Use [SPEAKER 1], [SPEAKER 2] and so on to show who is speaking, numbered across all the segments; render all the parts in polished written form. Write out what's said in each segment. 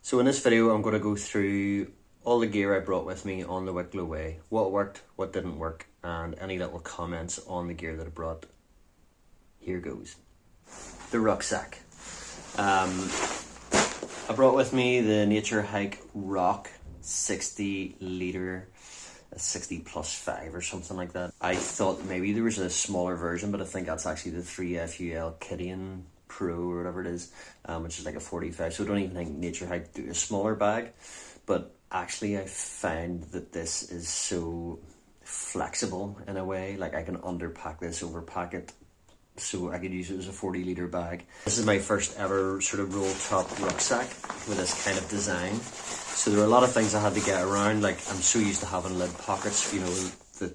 [SPEAKER 1] So in this video I'm going to go through all the gear I brought with me on the Wicklow way, what worked, what didn't work, and any little comments on the gear that I brought. Here goes. The rucksack. I brought with me the Nature Hike Rock 60 litre, 60 plus 5 or something like that. I thought maybe there was a smaller version, but I think that's actually the 3FUL Kidian Pro or whatever it is, which is like a 45. So I don't even think Nature Hike do a smaller bag, but actually I find that this is so flexible in a way. Like I can underpack this, overpack it, so I could use it as a 40 litre bag. This is my first ever sort of roll top rucksack with this kind of design. So there are a lot of things I had to get around. Like I'm so used to having lid pockets, you know, the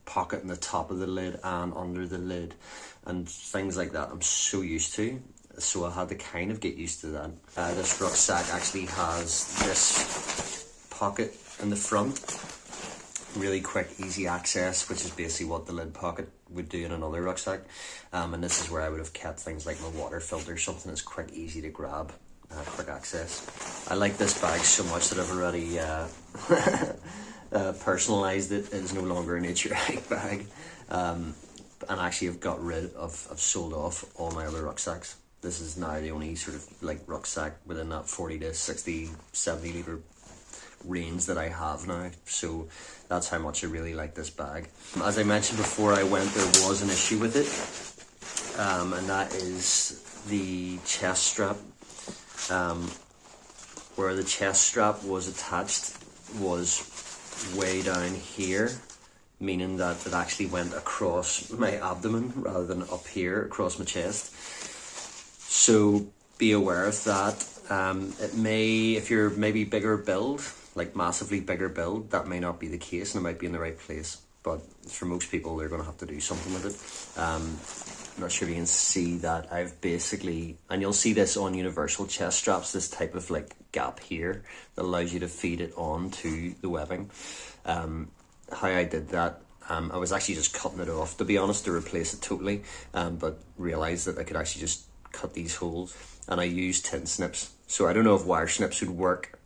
[SPEAKER 1] pocket in the top of the lid and under the lid and things like that. I'm so used to. So I had to kind of get used to that. This rucksack actually has this pocket in the front. Really quick, easy access, which is basically what the lid pocket would do in another rucksack. And this is where I would have kept things like my water filter, something that's quick, easy to grab, quick access. I like this bag so much that I've already personalised it. It's no longer a Nature Hike bag. And actually I've got rid of, I've sold off all my other rucksacks. This is now the only sort of like rucksack within that 40 to 60, 70 litre range that I have now. So that's how much I really like this bag. As I mentioned before I went, there was an issue with it, and that is the chest strap. Where the chest strap was attached was way down here, meaning that it actually went across my abdomen rather than up here across my chest. So be aware of that. It may, if you're maybe bigger build, like massively bigger build, that may not be the case and it might be in the right place. But for most people, they're going to have to do something with it. I'm not sure if you can see that I've basically, and you'll see this on universal chest straps, this type of like gap here that allows you to feed it onto the webbing. How I did that, I was actually just cutting it off, to be honest, to replace it totally, but realised that I could actually just cut these holes, and I used tin snips. So I don't know if wire snips would work,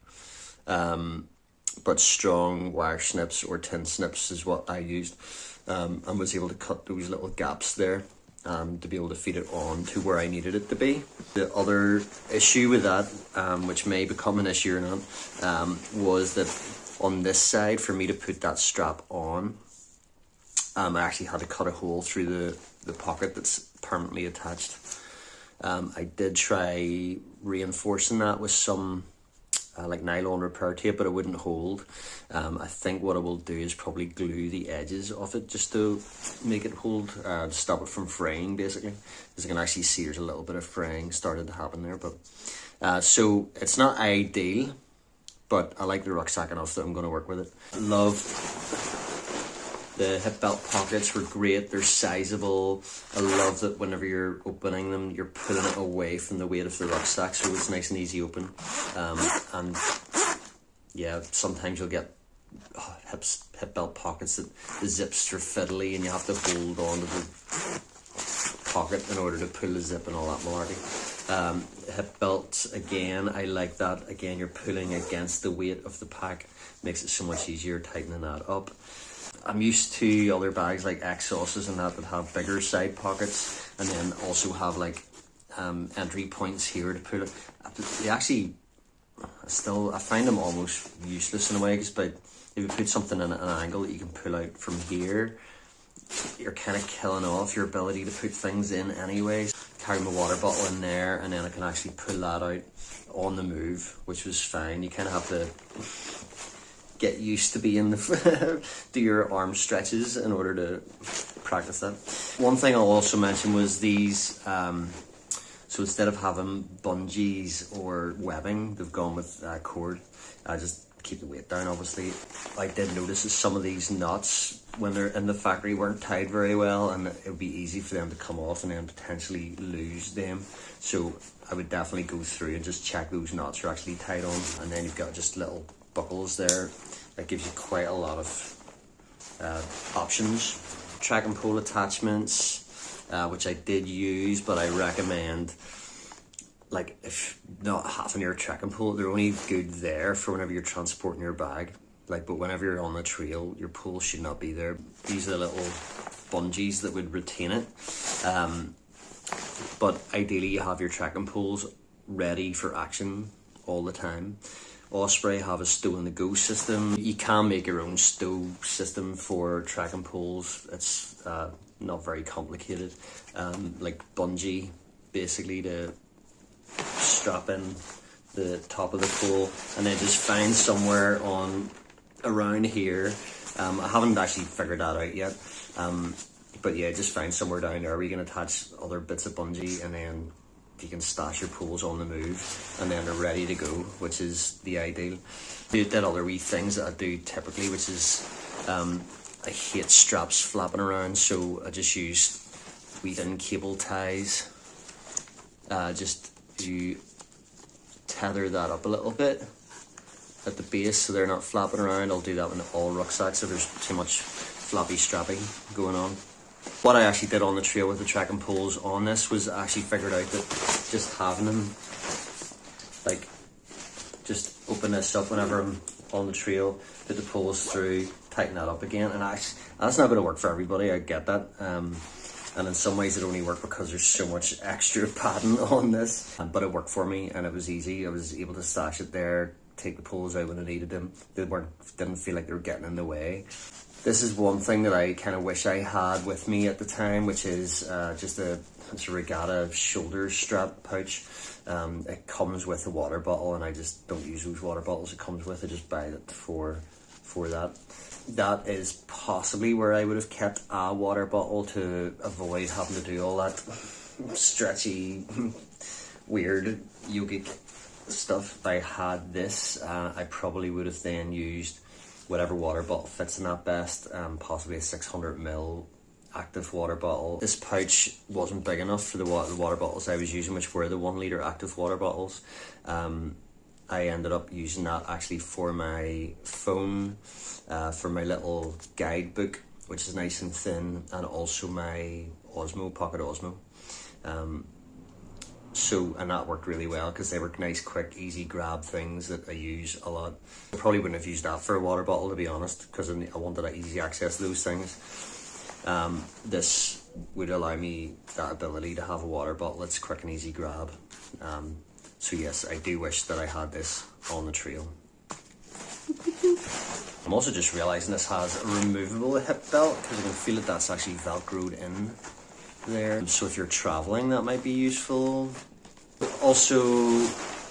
[SPEAKER 1] but strong wire snips or tin snips is what I used, and was able to cut those little gaps there to be able to feed it on to where I needed it to be. The other issue with that, which may become an issue or not, was that on this side, for me to put that strap on, I actually had to cut a hole through the pocket that's permanently attached. I did try reinforcing that with some like nylon repair tape, but it wouldn't hold. I think what I will do is probably glue the edges of it just to make it hold, to stop it from fraying basically. As you can actually see, there's a little bit of fraying started to happen there, but so it's not ideal, but I like the rucksack enough that I'm going to work with it. Love the hip belt pockets, were great. They're sizable. I love that whenever you're opening them, you're pulling it away from the weight of the rucksack, so it's nice and easy open. And yeah, sometimes you'll get hip belt pockets that the zips are fiddly and you have to hold on to the pocket in order to pull the zip and all that malarkey. Hip belts, again, I like that. Again, you're pulling against the weight of the pack. Makes it so much easier tightening that up. I'm used to other bags like Exhausts and that have bigger side pockets and then also have like entry points here to put it. They actually, I find them almost useless in a way, because if you put something in at an angle that you can pull out from here, you're kind of killing off your ability to put things in anyways. Carry my water bottle in there and then I can actually pull that out on the move, which was fine. You kind of have to get used to being do your arm stretches in order to practice that. One thing I'll also mention was these, so instead of having bungees or webbing, they've gone with cord. Just keep the weight down, obviously. I did notice that some of these knots, when they're in the factory, weren't tied very well, and it would be easy for them to come off and then potentially lose them. So I would definitely go through and just check those knots are actually tied on, and then you've got just little buckles there. That gives you quite a lot of options. Track and pole attachments, which I did use, but I recommend like if not having your trekking pole, they're only good there for whenever you're transporting your bag. Like, but whenever you're on the trail, your pole should not be there. These are the little bungees that would retain it. But ideally you have your trekking poles ready for action all the time. Osprey have a stow and the go system. You can make your own stow system for trekking poles. It's not very complicated. Like bungee, basically to strap in the top of the pole, and then just find somewhere on around here. I haven't actually figured that out yet. But yeah, just find somewhere down there where you can attach other bits of bungee, and then you can stash your poles on the move, and then they're ready to go, which is the ideal. Did other wee things that I do typically, which is I hate straps flapping around, so I just use wee thin cable ties. Just you tether that up a little bit at the base so they're not flapping around. I'll do that with all rucksacks if there's too much floppy strapping going on. What I actually did on the trail with the trekking poles on this was I actually figured out that just having them, like, just open this up whenever I'm on the trail, put the poles through, tighten that up again, and actually, that's not going to work for everybody, I get that. And in some ways it only worked because there's so much extra padding on this. But it worked for me and it was easy. I was able to stash it there, take the poles out when I needed them. They didn't feel like they were getting in the way. This is one thing that I kind of wish I had with me at the time, which is just it's a regatta shoulder strap pouch. It comes with a water bottle, and I just don't use those water bottles it comes with. I just buy it for that. That is possibly where I would have kept a water bottle to avoid having to do all that stretchy, weird yogic stuff. If I had this, I probably would have then used whatever water bottle fits in that best, possibly a 600ml active water bottle. This pouch wasn't big enough for the water bottles I was using, which were the 1 litre active water bottles. I ended up using that actually for my phone, for my little guidebook, which is nice and thin, and also my Osmo, Pocket Osmo. And that worked really well because they were nice, quick, easy grab things that I use a lot. I probably wouldn't have used that for a water bottle, to be honest, because I wanted easy access to those things. This would allow me that ability to have a water bottle that's quick and easy grab. So yes, I do wish that I had this on the trail. I'm also just realising this has a removable hip belt, because I can feel that that's actually velcroed in there. So if you're travelling, that might be useful. Also,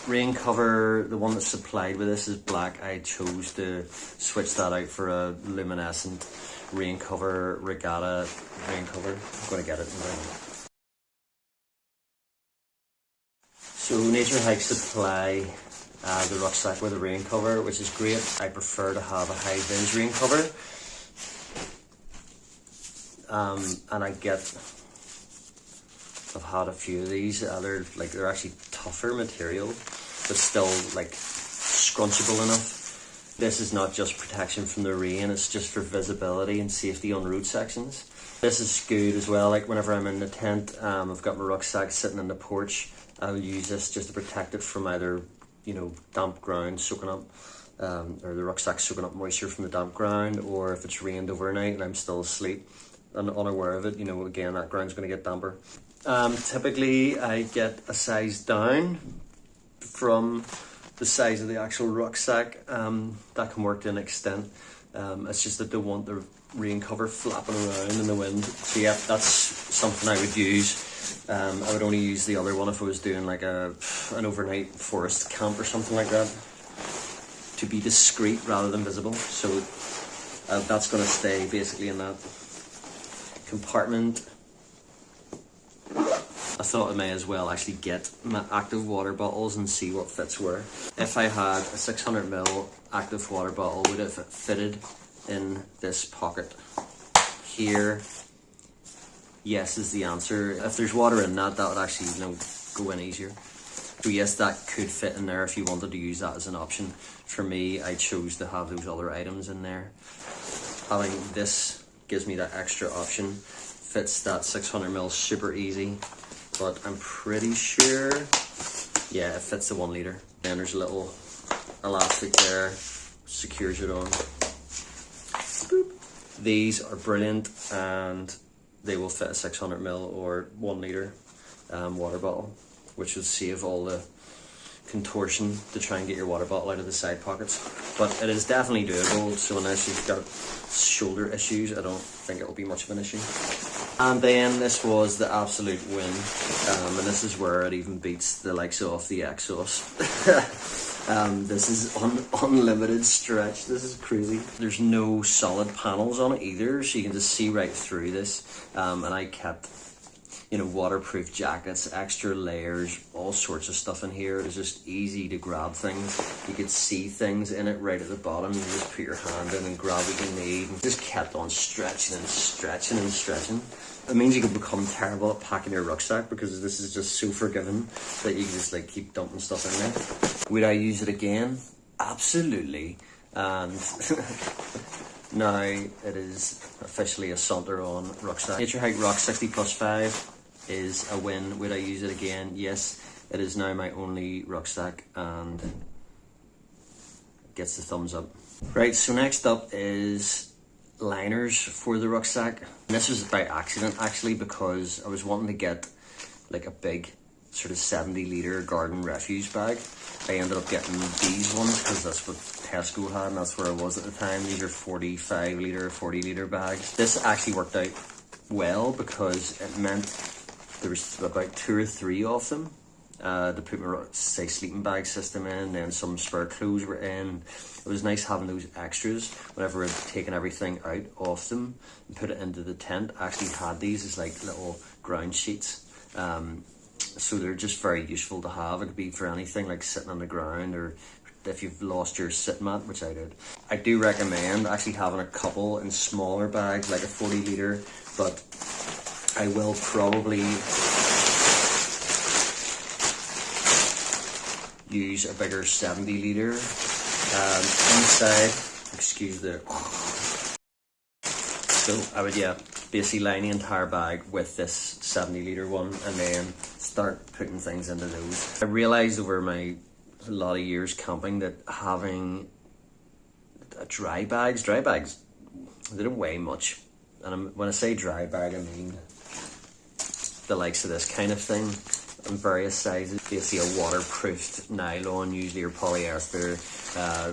[SPEAKER 1] rain cover, the one that's supplied with this is black. I chose to switch that out for a luminescent rain cover, regatta rain cover. I'm going to get it in a minute. So Nature Hike supply the rucksack with a rain cover, which is great. I prefer to have a high-vis rain cover. And I've had a few of these. They're actually tougher material, but still like scrunchable enough. This is not just protection from the rain, it's just for visibility and safety on road sections. This is good as well, like whenever I'm in the tent, I've got my rucksack sitting in the porch. I'll use this just to protect it from either, damp ground soaking up, or the rucksack soaking up moisture from the damp ground, or if it's rained overnight and I'm still asleep and unaware of it, again, that ground's going to get damper. Typically I get a size down from the size of the actual rucksack. That can work to an extent. It's just that I don't want the rain cover flapping around in the wind. So yeah, that's something I would use. I would only use the other one if I was doing like an overnight forest camp or something like that, to be discreet rather than visible. So that's going to stay basically in that compartment. I thought I may as well actually get my active water bottles and see what fits where. If I had a 600ml active water bottle, would it have fitted in this pocket here? Yes is the answer. If there's water in that would actually go in easier. So yes, that could fit in there if you wanted to use that as an option. For me, I chose to have those other items in there. Having this gives me that extra option. Fits that 600ml super easy. But I'm pretty sure yeah, it fits the 1 litre. Then there's a little elastic there, secures it on. Boop. These are brilliant, and they will fit a 600ml or 1 litre water bottle, which will save all the contortion to try and get your water bottle out of the side pockets. But it is definitely doable, so unless you've got shoulder issues, I don't think it will be much of an issue. And then this was the absolute win, and this is where it even beats the likes of the Exos. This is unlimited stretch. This is crazy. There's no solid panels on it either, so you can just see right through this. And I kept, you know, waterproof jackets, extra layers, all sorts of stuff in here. It's just easy to grab things. You could see things in it right at the bottom. You just put your hand in and grab what you need. And just kept on stretching and stretching and stretching. It means you can become terrible at packing your rucksack, because this is just so forgiving that you can just like keep dumping stuff in there. Would I use it again? Absolutely. And now it is officially a saunter on rucksack. Nature Hike Rock 60+5 is a win. Would I use it again? Yes. It is now my only rucksack, and gets the thumbs up. Right, so next up is liners for the rucksack. And this was by accident actually, because I was wanting to get like a big sort of 70-litre garden refuse bag. I ended up getting these ones because that's what Tesco had, and that's where I was at the time. These are 45-litre, 40-litre bags. This actually worked out well because it meant there was about 2 or 3 of them to put my, say, sleeping bag system in, and then some spare clothes were in. It was nice having those extras whenever I'd taken everything out of them and put it into the tent. I actually had these as like little ground sheets. So they're just very useful to have. It could be for anything like sitting on the ground, or if you've lost your sit mat, which I did. I do recommend actually having a couple in smaller bags, like a 40-litre, but I will probably use a bigger 70-litre inside. Excuse the... So I would, yeah, basically line the entire bag with this 70-litre one, and then start putting things into those. I realised over a lot of years camping that having dry bags, they don't weigh much. And when I say dry bag, I mean the likes of this kind of thing in various sizes. Basically a waterproofed nylon, usually, or polyester,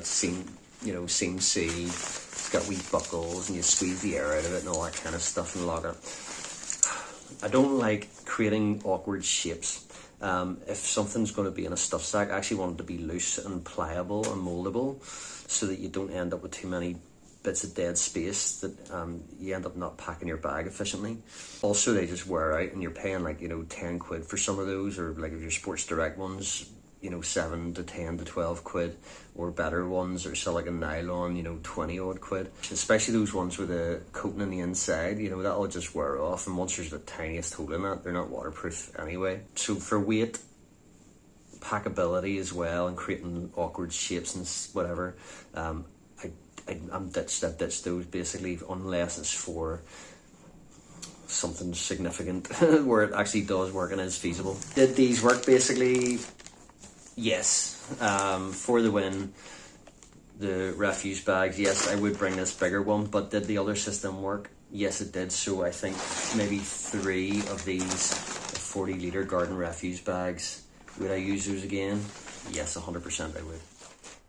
[SPEAKER 1] seam sealed. It's got wee buckles, and you squeeze the air out of it and all that kind of stuff and lock it. I don't like creating awkward shapes. If something's going to be in a stuff sack, I actually want it to be loose and pliable and moldable, so that you don't end up with too many bits of dead space that you end up not packing your bag efficiently. Also, they just wear out, and you're paying like 10 quid for some of those, or like if your Sports Direct ones, 7 to 10 to 12 quid, or better ones are still like a nylon, 20 odd quid. Especially those ones with a coating on the inside, that'll just wear off, and once there's the tiniest hole in that, they're not waterproof anyway. So for weight, packability as well, and creating awkward shapes and whatever, I've ditched those basically, unless it's for something significant where it actually does work and is feasible. Did these work basically? Yes. For the win. The refuse bags, yes, I would bring this bigger one, but did the other system work? Yes, it did. So I think maybe 3 of these 40-litre garden refuse bags. Would I use those again? Yes, 100% I would.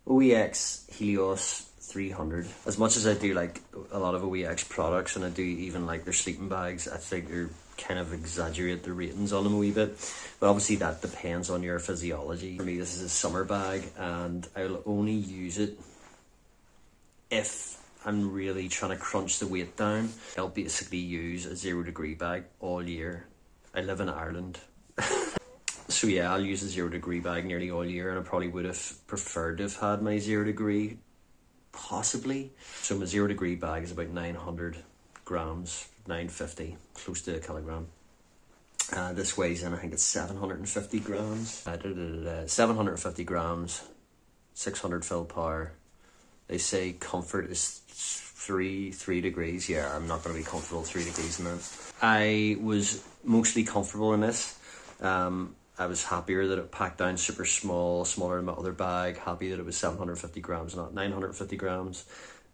[SPEAKER 1] OEX Helios 300. As much as I do like a lot of OEX products, and I do even like their sleeping bags, I think they're kind of exaggerate the ratings on them a wee bit, but obviously that depends on your physiology. For me, this is a summer bag, and I'll only use it if I'm really trying to crunch the weight down. I'll basically use a 0-degree bag all year. I live in Ireland. So yeah, I'll use a 0-degree bag nearly all year, and I probably would have preferred to have had my 0-degree, possibly. So my 0-degree bag is about 900 grams, 950, close to a kilogram. This weighs in, I think it's 750 grams. 750 grams, 600 fill power. They say comfort is 3 degrees. Yeah, I'm not going to be comfortable 3 degrees in that. I was mostly comfortable in this. I was happier that it packed down super small, smaller than my other bag, happy that it was 750 grams, not 950 grams.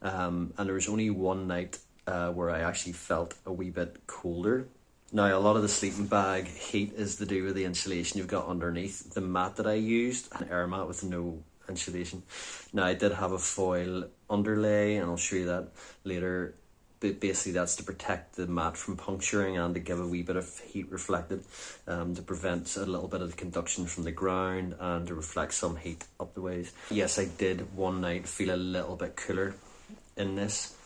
[SPEAKER 1] And there was only one night where I actually felt a wee bit colder. Now, a lot of the sleeping bag heat is to do with the insulation you've got underneath. The mat that I used, an air mat with no insulation. Now, I did have a foil underlay, and I'll show you that later. But basically, that's to protect the mat from puncturing and to give a wee bit of heat reflected, to prevent a little bit of the conduction from the ground and to reflect some heat up the ways. Yes, I did one night feel a little bit cooler in this.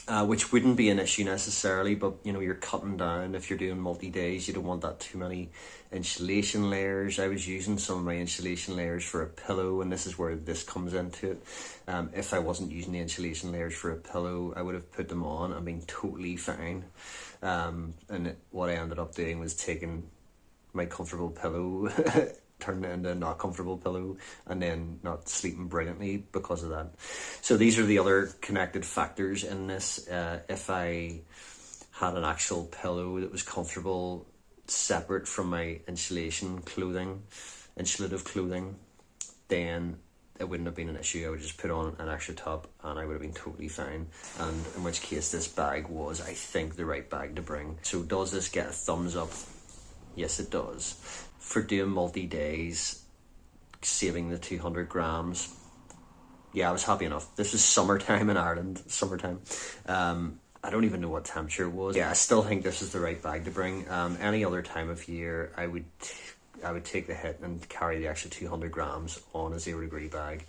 [SPEAKER 1] Which wouldn't be an issue necessarily, but you know, you're cutting down. If you're doing multi-days, you don't want that too many insulation layers. I was using some of my insulation layers for a pillow, and this is where this comes into it. If I wasn't using the insulation layers for a pillow, I would have put them on and been totally fine. What I ended up doing was taking my comfortable pillow turning it into a not comfortable pillow and then not sleeping brilliantly because of that. So these are the other connected factors in this. If I had an actual pillow that was comfortable separate from my insulative clothing, then it wouldn't have been an issue. I would just put on an extra top and I would have been totally fine. And in which case this bag was, I think, the right bag to bring. So does this get a thumbs up? Yes, it does. For doing multi-days, saving the 200 grams, yeah, I was happy enough. This was summertime in Ireland, summertime. I don't even know what temperature it was. Yeah, I still think this is the right bag to bring. Any other time of year, I would take the hit and carry the extra 200 grams on a 0 degree bag.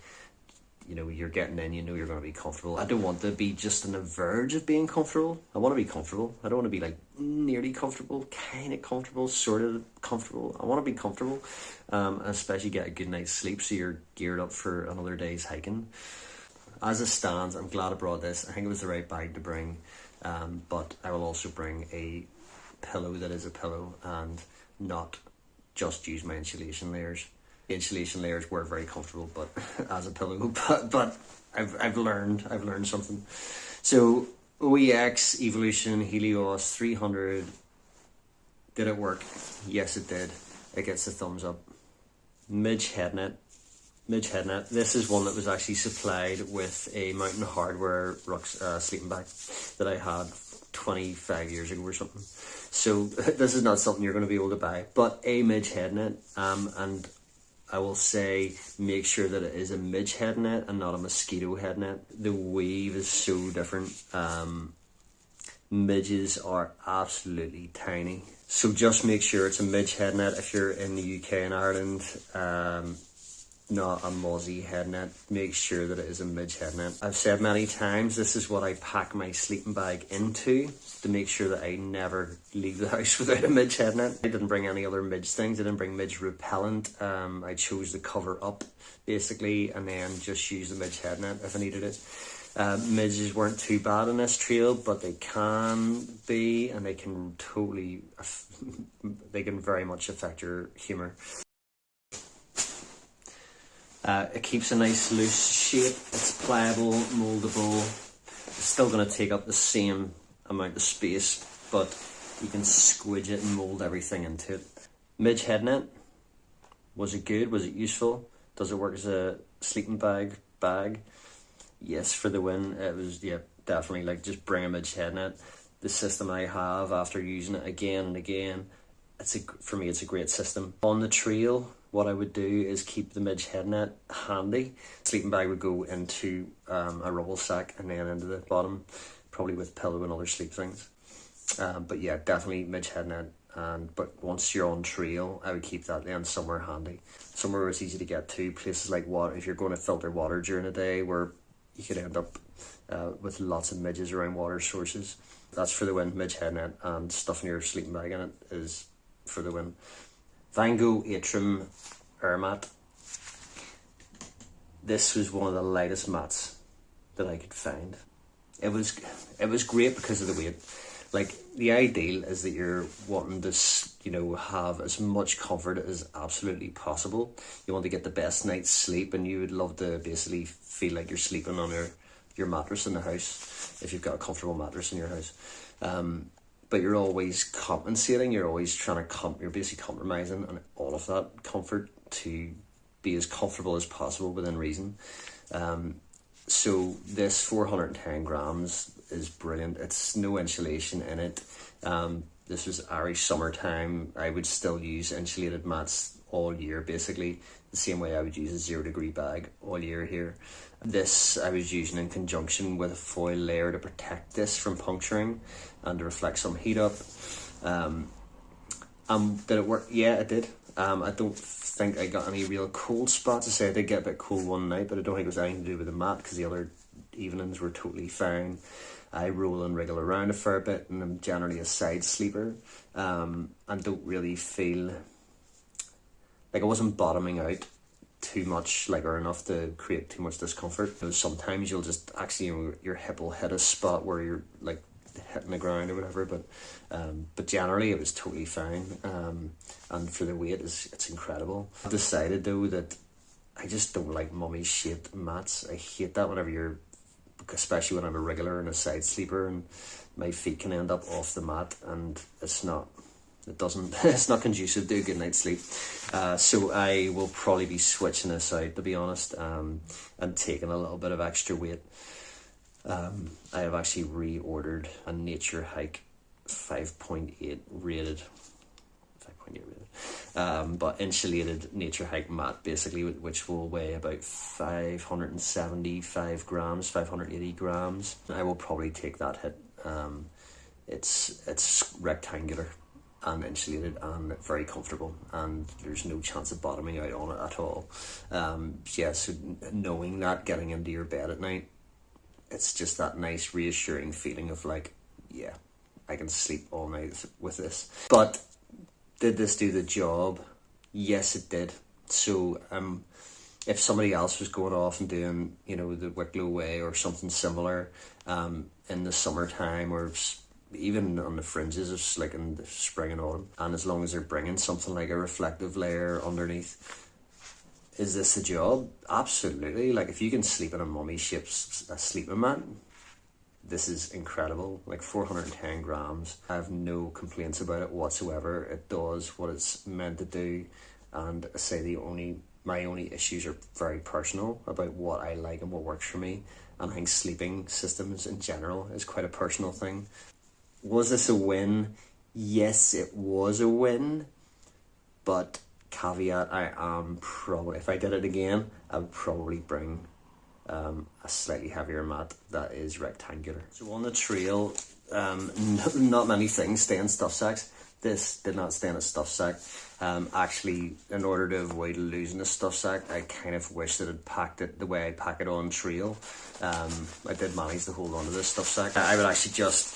[SPEAKER 1] You know, you're getting in, you know you're going to be comfortable. I don't want to be just on the verge of being comfortable. I want to be comfortable. I don't want to be like nearly comfortable, kind of comfortable, sort of comfortable. I want to be comfortable, especially get a good night's sleep so you're geared up for another day's hiking. As it stands, I'm glad I brought this. I think it was the right bag to bring, but I will also bring a pillow that is a pillow and not just use my insulation layers. The insulation layers were very comfortable, but as a pillow, but I've learned something. So OEX Evolution Helios 300, did it work? Yes, it did. It gets a thumbs up. Midge headnet. This is one that was actually supplied with a Mountain Hardwear sleeping bag that I had 25 years ago or something. So this is not something you're going to be able to buy, but a midge headnet, and I will say make sure that it is a midge head net and not a mosquito head net. The weave is so different. Midges are absolutely tiny. So just make sure it's a midge head net if you're in the UK and Ireland. Not a mozzie head net. Make sure that it is a midge head net. I've said many times, this is what I pack my sleeping bag into to make sure that I never leave the house without a midge head net. I didn't bring any other midge things. I didn't bring midge repellent. I chose to cover up basically and then just use the midge head net if I needed it. Midges weren't too bad in this trail, but they can be, and they can very much affect your humour. It keeps a nice loose shape, it's pliable, mouldable. It's still going to take up the same amount of space, but you can squidge it and mould everything into it. Midge head net, was it good? Was it useful? Does it work as a sleeping bag? Yes, for the win. It was, yeah, definitely, like, just bring a midge head net. The system I have after using it again and again, for me it's a great system. On the trail, what I would do is keep the midge head net handy. Sleeping bag would go into a rubble sack and then into the bottom, probably with pillow and other sleep things. But yeah, definitely midge head net. But once you're on trail, I would keep that then somewhere handy, somewhere where it's easy to get to. Places like water, if you're going to filter water during a day, where you could end up with lots of midges around water sources. That's for the win. Midge head net, and stuffing your sleeping bag in it is for the win. Vango Atrium Air Mat. This was one of the lightest mats that I could find. It was great because of the weight. Like, the ideal is that you're wanting to, you know, have as much comfort as absolutely possible. You want to get the best night's sleep, and you would love to basically feel like you're sleeping on your mattress in the house, if you've got a comfortable mattress in your house. but you're always compensating, you're always trying to, you're basically compromising on all of that comfort to be as comfortable as possible within reason. So this 410 grams is brilliant. It's no insulation in it. This was Irish summertime. I would still use insulated mats all year, basically the same way I would use a 0 degree bag all year here. This I was using in conjunction with a foil layer to protect this from puncturing and to reflect some heat up. Did it work? Yeah, it did. I don't think I got any real cold spots. I say I did get a bit cold one night, but I don't think it was anything to do with the mat, because the other evenings were totally fine. I roll and wriggle around a fair bit, and I'm generally a side sleeper, and don't really feel like I wasn't bottoming out too much, like, or enough to create too much discomfort. You know, sometimes you'll just actually, you know, your hip will hit a spot where you're like hitting the ground or whatever, but generally it was totally fine. And for the weight, it's incredible. I've decided though that I just don't like mummy shaped mats. I hate that whenever you're, especially when I'm a regular and a side sleeper, and my feet can end up off the mat, and it's not conducive to a good night's sleep. So I will probably be switching this out, to be honest, and taking a little bit of extra weight. I have actually reordered a Nature Hike 5.8 rated, but insulated Nature Hike mat, basically, which will weigh about 575 grams, 580 grams. I will probably take that hit. It's rectangular and insulated and very comfortable, and there's no chance of bottoming out on it at all. So knowing that, getting into your bed at night, it's just that nice reassuring feeling of like, yeah, I can sleep all night with this. But did this do the job? Yes, it did. So if somebody else was going off and doing, you know, the Wicklow way or something similar in the summertime, or even on the fringes of like in the spring and autumn, and as long as they're bringing something like a reflective layer underneath, is this the job? Absolutely. Like, if you can sleep in a mummy shaped sleeping mat, this is incredible. Like 410 grams. I have no complaints about it whatsoever. It does what it's meant to do, and I say my only issues are very personal about what I like and what works for me. And I think sleeping systems in general is quite a personal thing. Was this a win? Yes, it was a win, but caveat, I am probably, if I did it again, I would probably bring a slightly heavier mat that is rectangular. So on the trail, not many things stay in stuff sacks. This did not stay in a stuff sack. Actually, in order to avoid losing a stuff sack, I kind of wish that I'd packed it the way I pack it on trail. I did manage to hold on to this stuff sack. I would actually just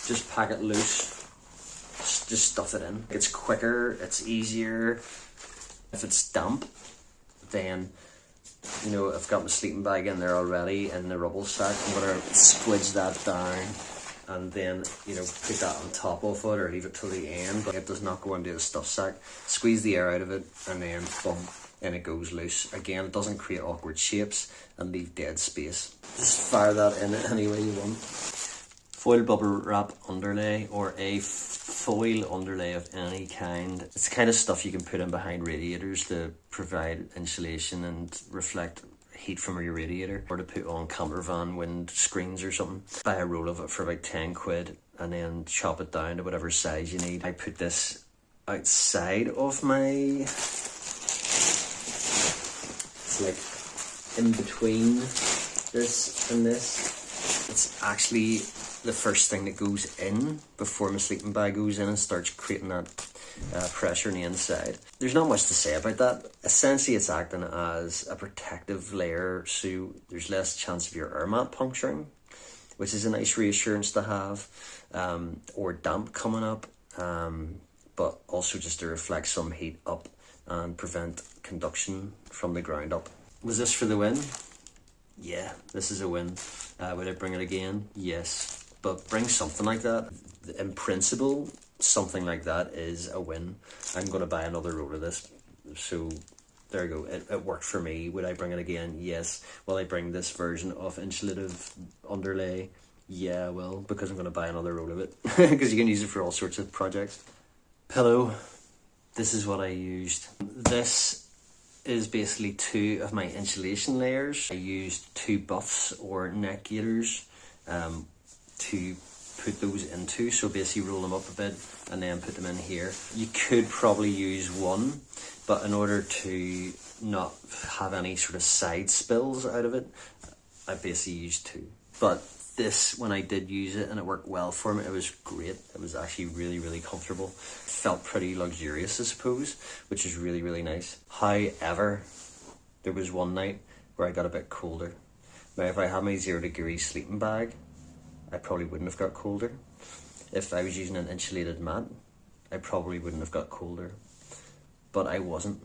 [SPEAKER 1] just pack it loose. Just stuff it in. It's quicker, it's easier. If it's damp, then, you know, I've got my sleeping bag in there already in the rubble sack. I'm gonna squidge that down and then, you know, put that on top of it or leave it till the end, but it does not go into the stuff sack. Squeeze the air out of it and then boom, and it goes loose. Again, it doesn't create awkward shapes and leave dead space. Just fire that in any way you want. Foil bubble wrap underlay, or a foil underlay of any kind. It's the kind of stuff you can put in behind radiators to provide insulation and reflect heat from your radiator, or to put on camper van wind screens or something. Buy a roll of it for about 10 quid and then chop it down to whatever size you need. I put this outside of my, it's like in between this and this. It's actually the first thing that goes in before my sleeping bag goes in and starts creating that pressure on the inside. There's not much to say about that. Essentially, it's acting as a protective layer, so there's less chance of your air mat puncturing, which is a nice reassurance to have, or damp coming up, but also just to reflect some heat up and prevent conduction from the ground up. Was this for the win? Yeah, this is a win. Would I bring it again? Yes. But bring something like that. In principle, something like that is a win. I'm going to buy another roll of this. So there you go. It worked for me. Would I bring it again? Yes. Will I bring this version of insulative underlay? Yeah, I will, because I'm going to buy another roll of it. Because you can use it for all sorts of projects. Pillow. This is what I used. This is basically 2 of my insulation layers. I used 2 buffs or neck gaiters to put those into. So basically roll them up a bit and then put them in here. You could probably use 1, but in order to not have any sort of side spills out of it, I basically used 2. But this, when I did use it and it worked well for me, it was great. It was actually really, really comfortable. Felt pretty luxurious, I suppose, which is really, really nice. However, there was one night where I got a bit colder. Now, if I had my 0 degree sleeping bag, I probably wouldn't have got colder. If I was using an insulated mat, I probably wouldn't have got colder. But I wasn't.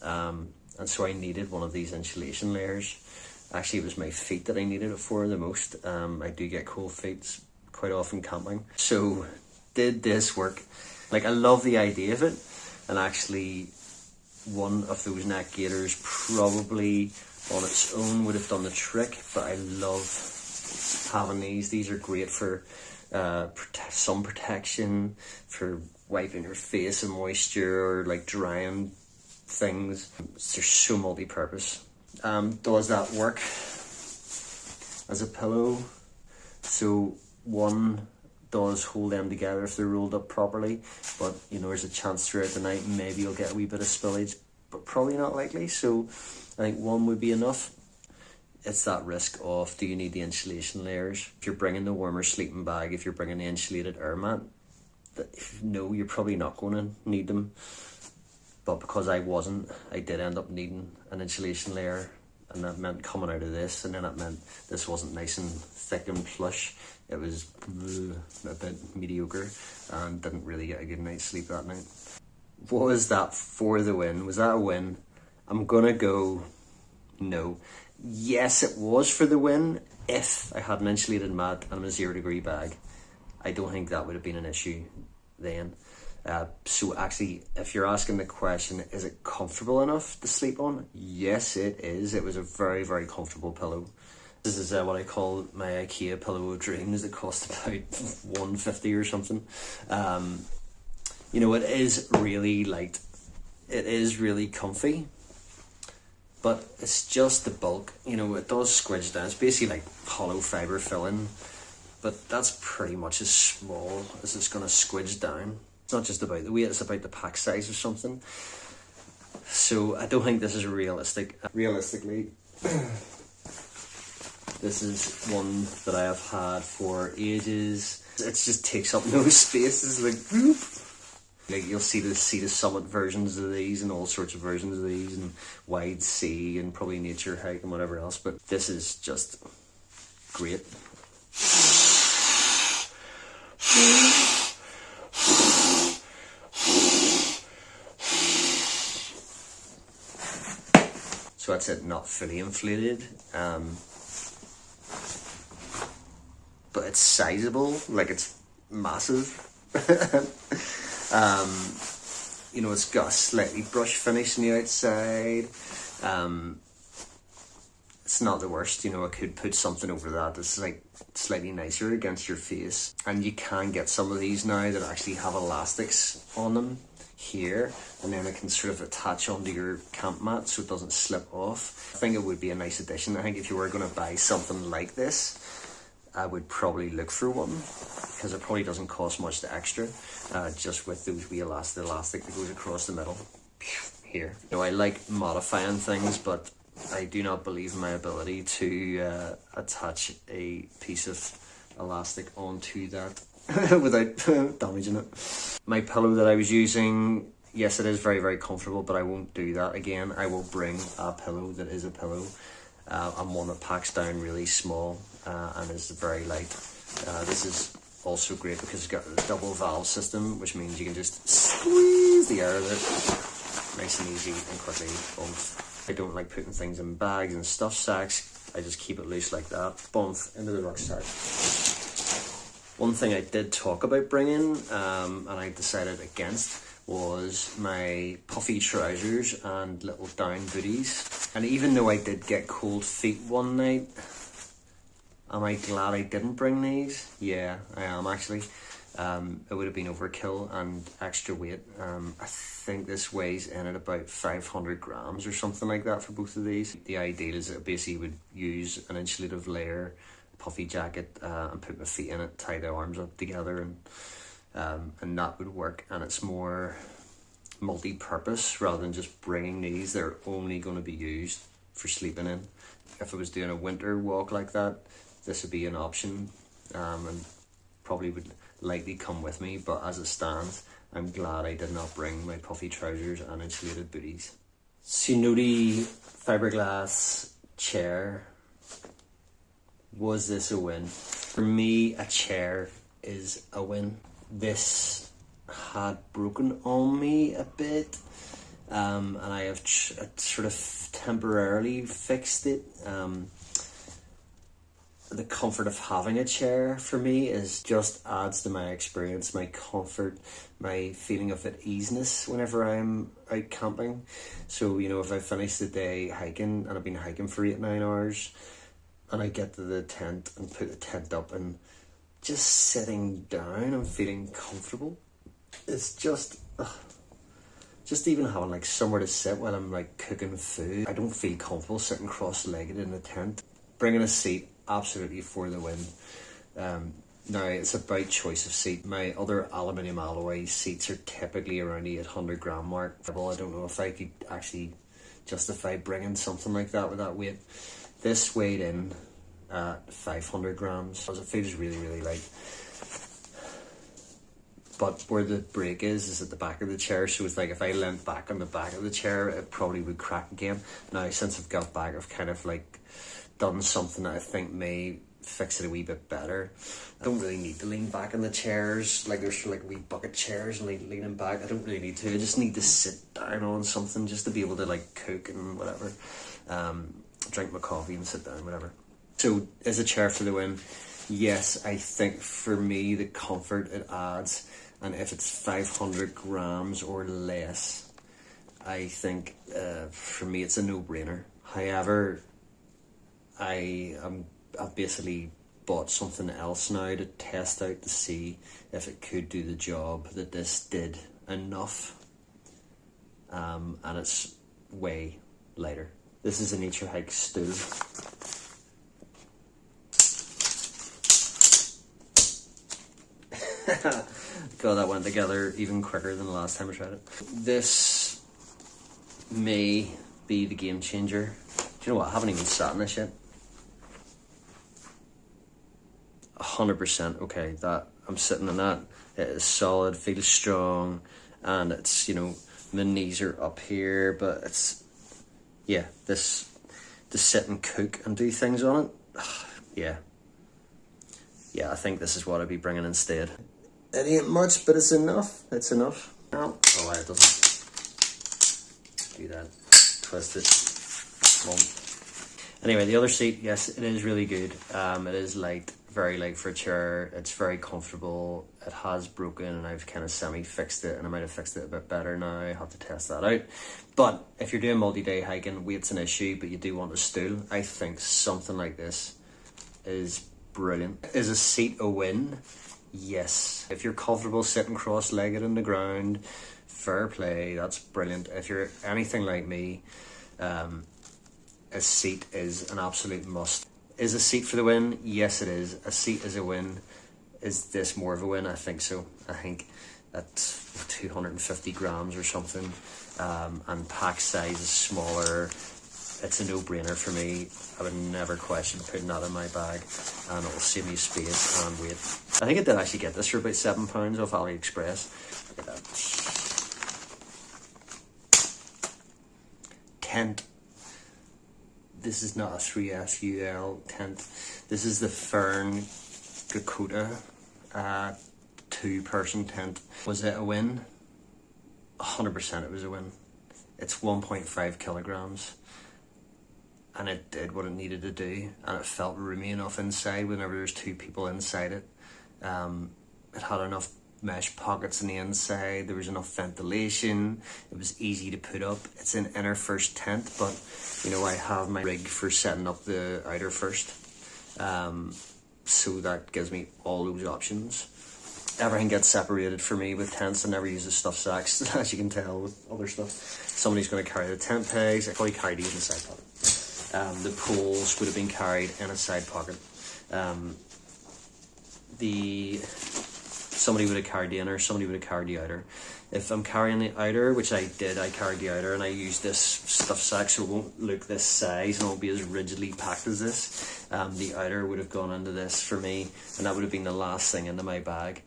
[SPEAKER 1] And so I needed one of these insulation layers. Actually, it was my feet that I needed it for the most. I do get cold feet quite often camping. So, did this work? Like, I love the idea of it. And actually, one of those neck gaiters probably on its own would have done the trick. But I love having these. These are great for sun protection, for wiping your face of moisture or like drying things. They're so multi-purpose. Does that work as a pillow? So one does hold them together if they're rolled up properly, but you know, there's a chance throughout the night maybe you'll get a wee bit of spillage, but probably not likely. So I think one would be enough. It's that risk of, do you need the insulation layers? If you're bringing the warmer sleeping bag, if you're bringing the insulated air mat, no, you're probably not going to need them. But because I wasn't, I did end up needing an insulation layer, and that meant coming out of this, and then it meant this wasn't nice and thick and plush. It was a bit mediocre and didn't really get a good night's sleep that night. Was that for the win? Was that a win? I'm gonna go no. Yes, it was for the win if I had an insulated mat and a 0 degree bag. I don't think that would have been an issue then. So actually, if you're asking the question, is it comfortable enough to sleep on? Yes, it is. It was a very, very comfortable pillow. This is what I call my IKEA pillow of dreams. It cost about $150 or something. You know, it is really light. It is really comfy. But it's just the bulk. You know, it does squidge down. It's basically like hollow fibre filling. But that's pretty much as small as it's going to squidge down. It's not just about the weight, it's about the pack size or something. So I don't think this is realistic. Realistically, this is one that I have had for ages. It just takes up no space. It's like, whoop. Like you'll see the Summit versions of these and all sorts of versions of these, and Wide Sea and probably Nature Hike and whatever else. But this is just great. So that's it, not fully inflated, but it's sizable, like it's massive. You know, it's got a slightly brush finish on the outside. It's not the worst, you know, I could put something over that that's like slightly nicer against your face. And you can get some of these now that actually have elastics on them here, and then it can sort of attach onto your camp mat so it doesn't slip off. I think it would be a nice addition. I think if you were going to buy something like this, I would probably look for one, because it probably doesn't cost much extra, just with those wee elastic that goes across the middle here. You know, I like modifying things, but I do not believe in my ability to attach a piece of elastic onto that without damaging it. My pillow that I was using, yes, it is very, very comfortable, but I won't do that again. I will bring a pillow that is a pillow, and one that packs down really small and is very light. This is also great because it's got a double valve system, which means you can just squeeze the air out of it nice and easy and quickly. I don't like putting things in bags and stuff sacks. I just keep it loose like that. Bump into the rucksack. One thing I did talk about bringing, and I decided against, was my puffy trousers and little down booties. And even though I did get cold feet one night, am I glad I didn't bring these? Yeah, I am actually. It would have been overkill and extra weight. I think this weighs in at about 500 grams or something like that for both of these. The ideal is that I basically would use an insulative layer, puffy jacket, and put my feet in it, tie the arms up together, and that would work. And it's more multi-purpose rather than just bringing these. They're only going to be used for sleeping in. If I was doing a winter walk like that, this would be an option, and probably would likely come with me, but as it stands, I'm glad I did not bring my puffy trousers and insulated booties. So you know the fiberglass chair, was this a win? For me, a chair is a win. This had broken on me a bit, and I have sort of temporarily fixed it. The comfort of having a chair for me is just adds to my experience, my comfort, my feeling of at easiness whenever I'm out camping. So, you know, if I finish the day hiking and I've been hiking for 8-9 hours and I get to the tent and put the tent up and just sitting down and feeling comfortable, it's just even having like somewhere to sit while I'm like cooking food. I don't feel comfortable sitting cross-legged in the tent. Bringing a seat, absolutely for the win. Now it's about choice of seat. My other aluminium alloy seats are typically around the 800 gram mark. Well, I don't know if I could actually justify bringing something like that with that weight. This weighed in at 500 grams, because it feels really, really light. But where the break is at the back of the chair, so it's like if I leant back on the back of the chair, it probably would crack again. Now, since I've got back, I've kind of like done something that I think may fix it a wee bit better. I don't really need to lean back in the chairs, like there's like wee bucket chairs and leaning back. I don't really need to. I just need to sit down on something just to be able to like cook and whatever. Drink my coffee and sit down, whatever. So is a chair for the win? Yes, I think for me the comfort it adds, and if it's 500 grams or less, I think for me it's a no-brainer. However, I've basically bought something else now to test out to see if it could do the job that this did enough, and it's way lighter. This is a Nature Hike stool. God, that went together even quicker than the last time I tried it. This may be the game changer. Do you know what? I haven't even sat in this yet. 100%. Okay, that I'm sitting in that. It is solid, feels strong, and it's, you know, my knees are up here, but it's, yeah, this to sit and cook and do things on it. Yeah, I think this is what I'd be bringing instead. It ain't much, but it's enough. It's enough. Oh, it doesn't do that. Twist it. Anyway, the other seat, yes, it is really good. It is light, very light for a chair. It's very comfortable. It has broken, and I've kind of semi-fixed it, and I might have fixed it a bit better now. I have to test that out. But if you're doing multi-day hiking, weight's an issue, but you do want a stool, I think something like this is brilliant. Is a seat a win? Yes. If you're comfortable sitting cross-legged on the ground, fair play, that's brilliant. If you're anything like me, a seat is an absolute must. Is a seat for the win? Yes, it is. A seat is a win. Is this more of a win? I think so. I think that's 250 grams or something, and pack size is smaller. It's a no-brainer for me. I would never question putting that in my bag, and it'll save me space and weight. I think I did actually get this for about £7 off AliExpress. Look at that. Tent. This is not a 3FUL tent. This is the Fern Dakota 2-person tent. Was it a win? 100% it was a win. It's 1.5 kilograms. And it did what it needed to do, and it felt roomy enough inside whenever there's 2 people inside it. It had enough mesh pockets on the inside. There was enough ventilation. It was easy to put up. It's an inner first tent, but you know, I have my rig for setting up the outer first. So that gives me all those options. Everything gets separated for me with tents. I never use the stuff sacks, as you can tell with other stuff. Somebody's going to carry the tent pegs. I probably carried these in a side pocket. The poles would have been carried in a side pocket. Somebody would have carried the inner, somebody would have carried the outer. If I'm carrying the outer, which I did, I carried the outer, and I used this stuff sack so it won't look this size and it won't be as rigidly packed as this. The outer would have gone into this for me, and that would have been the last thing into my bag,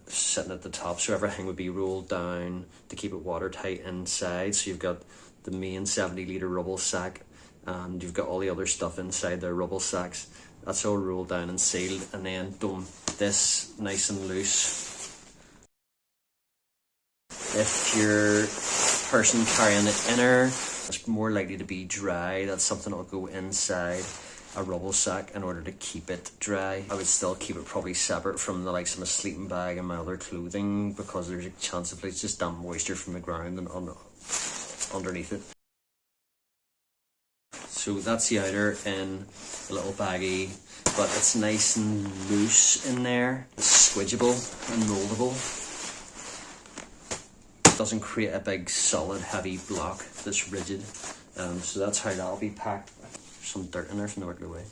[SPEAKER 1] sitting at the top. So everything would be rolled down to keep it watertight inside. So you've got the main 70-litre rubble sack, and you've got all the other stuff inside their rubble sacks. That's all rolled down and sealed, and then done this nice and loose. If you're person carrying the inner, it's more likely to be dry. That's something that'll go inside a rubble sack in order to keep it dry. I would still keep it probably separate from the likes of my sleeping bag and my other clothing, because there's a chance of it's just damp moisture from the ground and underneath it. So that's the outer in a little baggie, but it's nice and loose in there. It's squidgeable and moldable. It doesn't create a big solid heavy block that's rigid. So that's how that'll be packed. There's some dirt in there from the Wicklow way.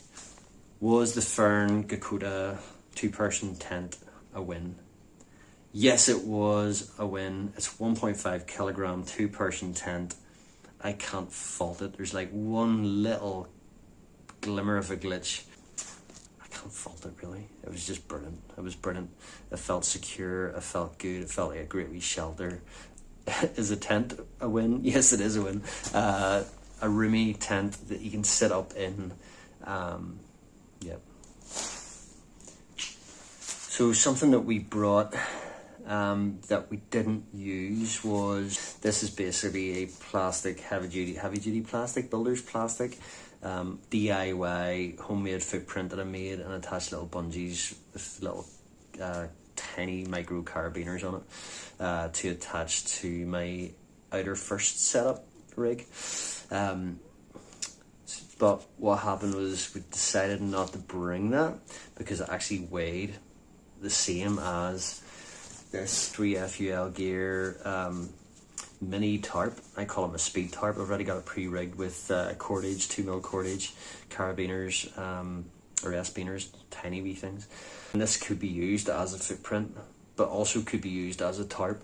[SPEAKER 1] Was the Fern Gakota 2-person tent a win? Yes, it was a win. It's 1.5 kilogram 2-person tent. I can't fault it. There's like one little glimmer of a glitch. I can't fault it really. It was just brilliant. It was brilliant. It felt secure. It felt good. It felt like a great wee shelter. Is a tent a win? Yes, it is a win. A roomy tent that you can sit up in. Yeah. So something that we brought that we didn't use was, this is basically a plastic heavy duty plastic, builder's plastic, DIY homemade footprint that I made, and attached little bungees with little tiny micro carabiners on it to attach to my outer first setup rig. But what happened was we decided not to bring that because it actually weighed the same as this 3FUL gear mini tarp. I call it my speed tarp. I've already got it pre-rigged with cordage, 2mm cordage, carabiners, or S-beaners, tiny wee things. And this could be used as a footprint, but also could be used as a tarp,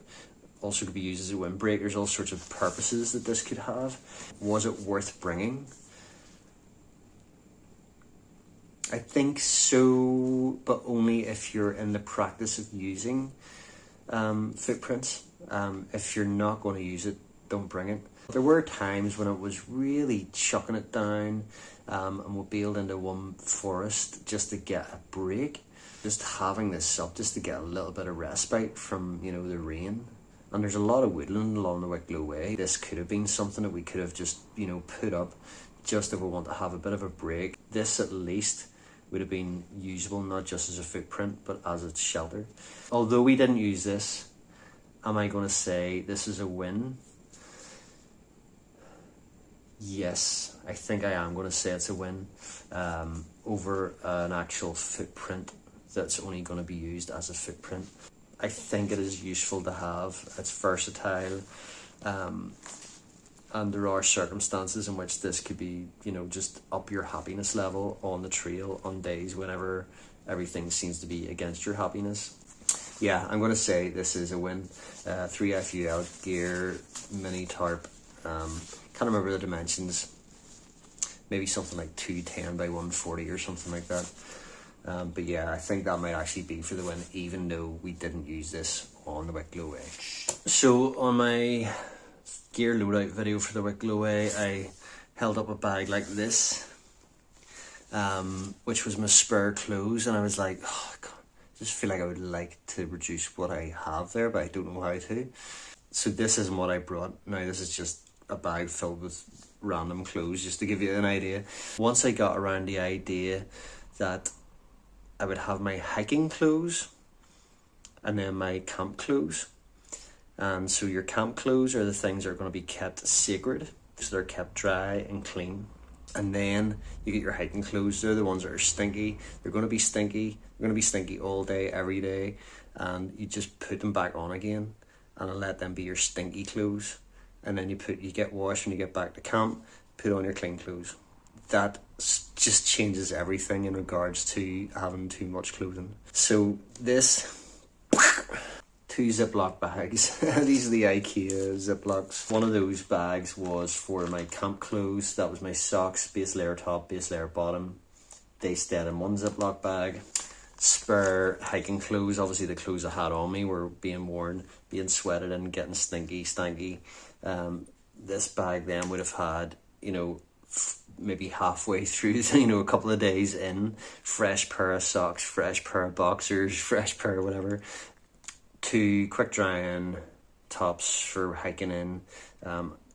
[SPEAKER 1] also could be used as a windbreak. There's all sorts of purposes that this could have. Was it worth bringing? I think so, but only if you're in the practice of using footprints. If you're not going to use it, don't bring it. There were times when it was really chucking it down, and we bailed into one forest just to get a break. Just having this up just to get a little bit of respite from, you know, the rain. And there's a lot of woodland along the Wicklow way. This could have been something that we could have just, you know, put up just if we want to have a bit of a break. This at least would have been usable, not just as a footprint, but as a shelter. Although we didn't use this, am I going to say this is a win? Yes, I think I am going to say it's a win over an actual footprint that's only going to be used as a footprint. I think it is useful to have. It's versatile, and there are circumstances in which this could be, you know, just up your happiness level on the trail on days whenever everything seems to be against your happiness. Yeah, I'm going to say this is a win. 3FUL gear, mini tarp. Can't remember the dimensions. Maybe something like 210 by 140 or something like that. But yeah, I think that might actually be for the win, even though we didn't use this on the Wicklow way. So on my gear loadout video for the Wicklow way, I held up a bag like this, which was my spare clothes, and I was like, oh God, I just feel like I would like to reduce what I have there, but I don't know how to. So this isn't what I brought. Now this is just a bag filled with random clothes, just to give you an idea. Once I got around the idea that I would have my hiking clothes and then my camp clothes. And so your camp clothes are the things that are going to be kept sacred, so they're kept dry and clean. And then you get your hiking clothes. They're the ones that are stinky. They're going to be stinky. They're going to be stinky all day, every day. And you just put them back on again and let them be your stinky clothes. And then you get washed when you get back to camp, put on your clean clothes. That just changes everything in regards to having too much clothing. So this, 2 Ziploc bags. These are the IKEA Ziplocs. One of those bags was for my camp clothes. That was my socks, base layer top, base layer bottom. They stayed in one Ziploc bag. Spare hiking clothes. Obviously the clothes I had on me were being worn, being sweated and getting stanky. This bag then would have had, maybe halfway through, a couple of days in, fresh pair of socks, fresh pair of boxers, fresh pair of whatever. 2 quick drying tops for hiking in,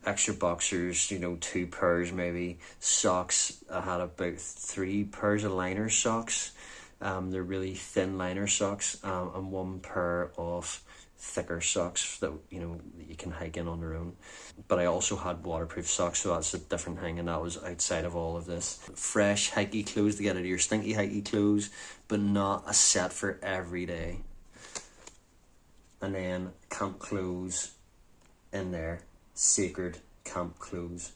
[SPEAKER 1] extra boxers, 2 pairs maybe, socks. I had about 3 pairs of liner socks. They're really thin liner socks, and 1 pair of thicker socks that that you can hike in on their own. But I also had waterproof socks, so that's a different thing, and that was outside of all of this. Fresh hikey clothes to get out of your stinky hikey clothes, but not a set for every day. And then camp clothes in there, sacred camp clothes,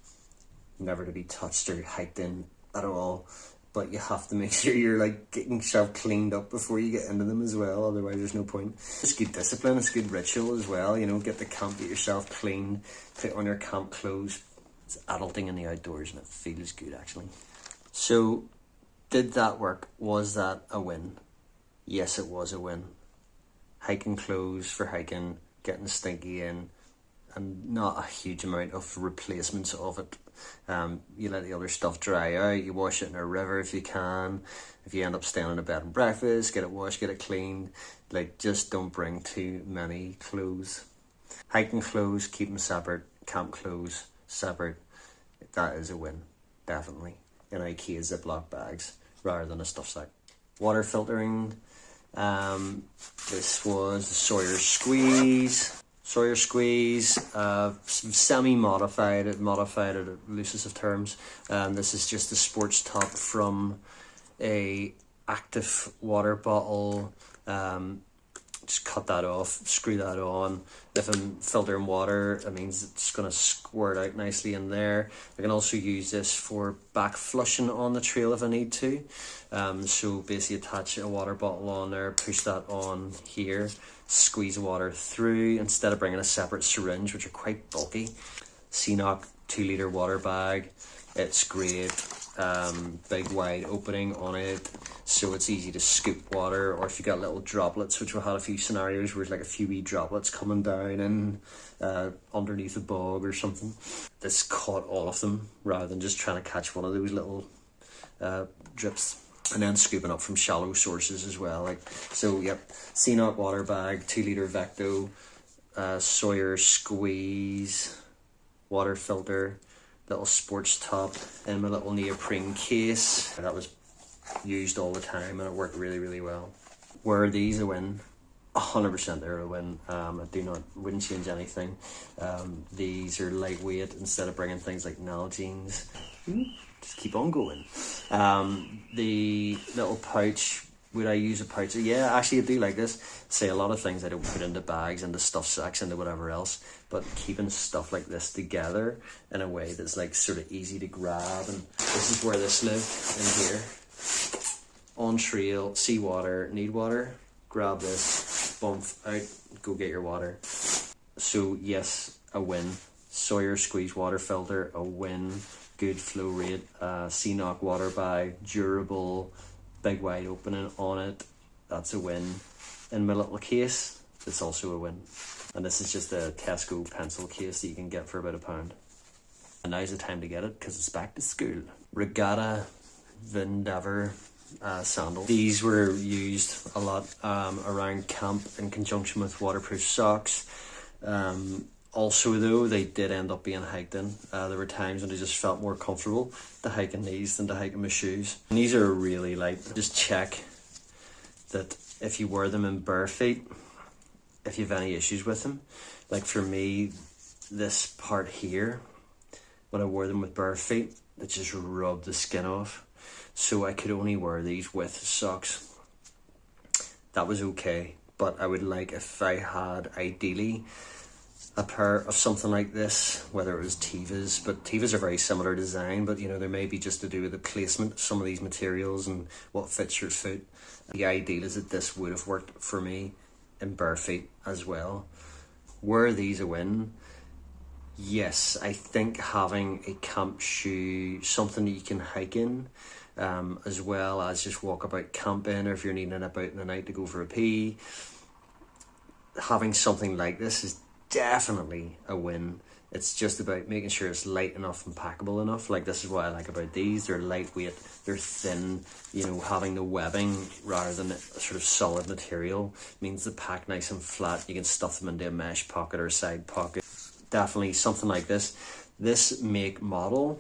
[SPEAKER 1] never to be touched or hiked in at all. But you have to make sure you're getting yourself cleaned up before you get into them as well, otherwise there's no point. It's good discipline, it's good ritual as well, get the camp, get yourself clean, put on your camp clothes. It's adulting in the outdoors and it feels good actually. So, did that work? Was that a win? Yes, it was a win. Hiking clothes for hiking, getting stinky in, and not a huge amount of replacements of it. You let the other stuff dry out, you wash it in a river if you can. If you end up staying in a bed and breakfast, get it washed, get it cleaned. Just don't bring too many clothes. Hiking clothes, keep them separate. Camp clothes, separate. That is a win, definitely. In IKEA Ziploc bags, rather than a stuff sack. Water filtering. This was the Sawyer Squeeze. Semi-modified, modified at the loosest of terms. This is just a sports top from a active water bottle. Just cut that off, screw that on. If I'm filtering water, that means it's going to squirt out nicely in there. I can also use this for back flushing on the trail if I need to. So basically attach a water bottle on there, push that on here, squeeze the water through instead of bringing a separate syringe, which are quite bulky. CNOC 2-litre water bag. It's great. Big wide opening on it, so it's easy to scoop water, or if you got little droplets, which we had a few scenarios where there's a few wee droplets coming down and underneath a bog or something. This caught all of them rather than just trying to catch one of those little drips. And then scooping up from shallow sources as well. So yep, CNOC water bag, 2-litre Vecto, Sawyer Squeeze, water filter, little sports top, and my little neoprene case. That was used all the time and it worked really, really well. Were these a win? 100% they're a win. Wouldn't change anything. These are lightweight instead of bringing things like Nalgene's. Just keep on going. The little pouch, would I use a pouch? Yeah, actually I do like this. Say a lot of things I don't put into bags, into stuff sacks, into whatever else, but keeping stuff like this together in a way that's sort of easy to grab. And this is where this lived, in here. On trail, see water, need water, grab this, bump out, go get your water. So yes, a win. Sawyer Squeeze water filter, a win. Good flow rate. CNOC water bag, durable, big wide opening on it. That's a win. In my little case, it's also a win. And this is just a Tesco pencil case that you can get for about £1. And now's the time to get it because it's back to school. Regatta Vendaver sandals. These were used a lot around camp in conjunction with waterproof socks. Also though, they did end up being hiked in. There were times when I just felt more comfortable to hike in these than to hike in my shoes. And these are really light. Just check that if you wear them in bare feet, if you have any issues with them. Like for me, this part here, when I wore them with bare feet, it just rubbed the skin off. So I could only wear these with socks. That was okay, but I would like, if I had ideally a pair of something like this, whether it was Tevas, but Tevas are very similar design, but you know, there may be just to do with the placement of some of these materials and what fits your foot. The ideal is that this would have worked for me in bare feet as well. Were these a win? Yes, I think having a camp shoe, something that you can hike in, as well as just walk about camping, or if you're needing it out in the night to go for a pee, having something like this is definitely a win. It's just about making sure it's light enough and packable enough. Like, this is what I like about these. They're lightweight, they're thin, you know, having the webbing rather than a sort of solid material means they pack nice and flat. You can stuff them into a mesh pocket or a side pocket. Definitely something like this. This make model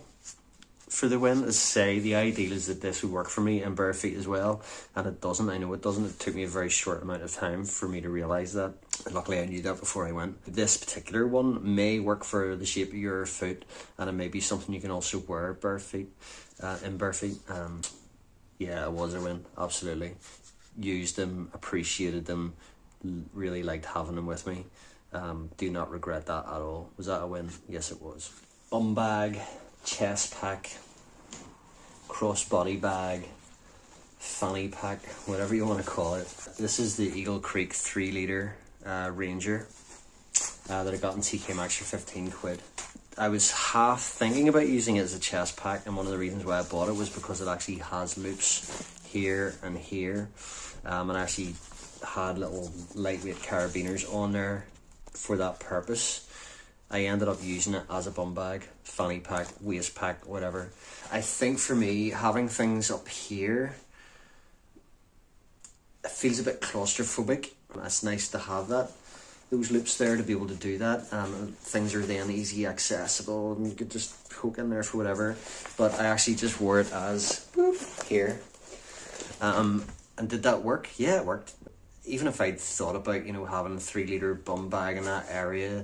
[SPEAKER 1] for the win is, say, the ideal is that this would work for me in bare feet as well, and it doesn't. I know it doesn't. It took me a very short amount of time for me to realise that. Luckily I knew that before I went. This particular one may work for the shape of your foot, and it may be something you can also wear bare feet, in bare feet. Yeah, it was a win, absolutely. Used them, appreciated them, really liked having them with me. Do not regret that at all. Was that a win? Yes, it was. Bum bag, chest pack, crossbody bag, fanny pack, whatever you want to call it. This is the Eagle Creek 3 litre Ranger that I got in TK Maxx for 15 quid. I was half thinking about using it as a chest pack, and one of the reasons why I bought it was because it actually has loops here and here, and I actually had little lightweight carabiners on there for that purpose. I ended up using it as a bum bag, fanny pack, waist pack, whatever. I think for me, having things up here, it feels a bit claustrophobic. It's nice to have those loops there to be able to do that. Things are then easy accessible, and you could just poke in there for whatever. But I actually just wore it as here. And did that work? Yeah, it worked. Even if I'd thought about, you know, having a 3 litre bum bag in that area,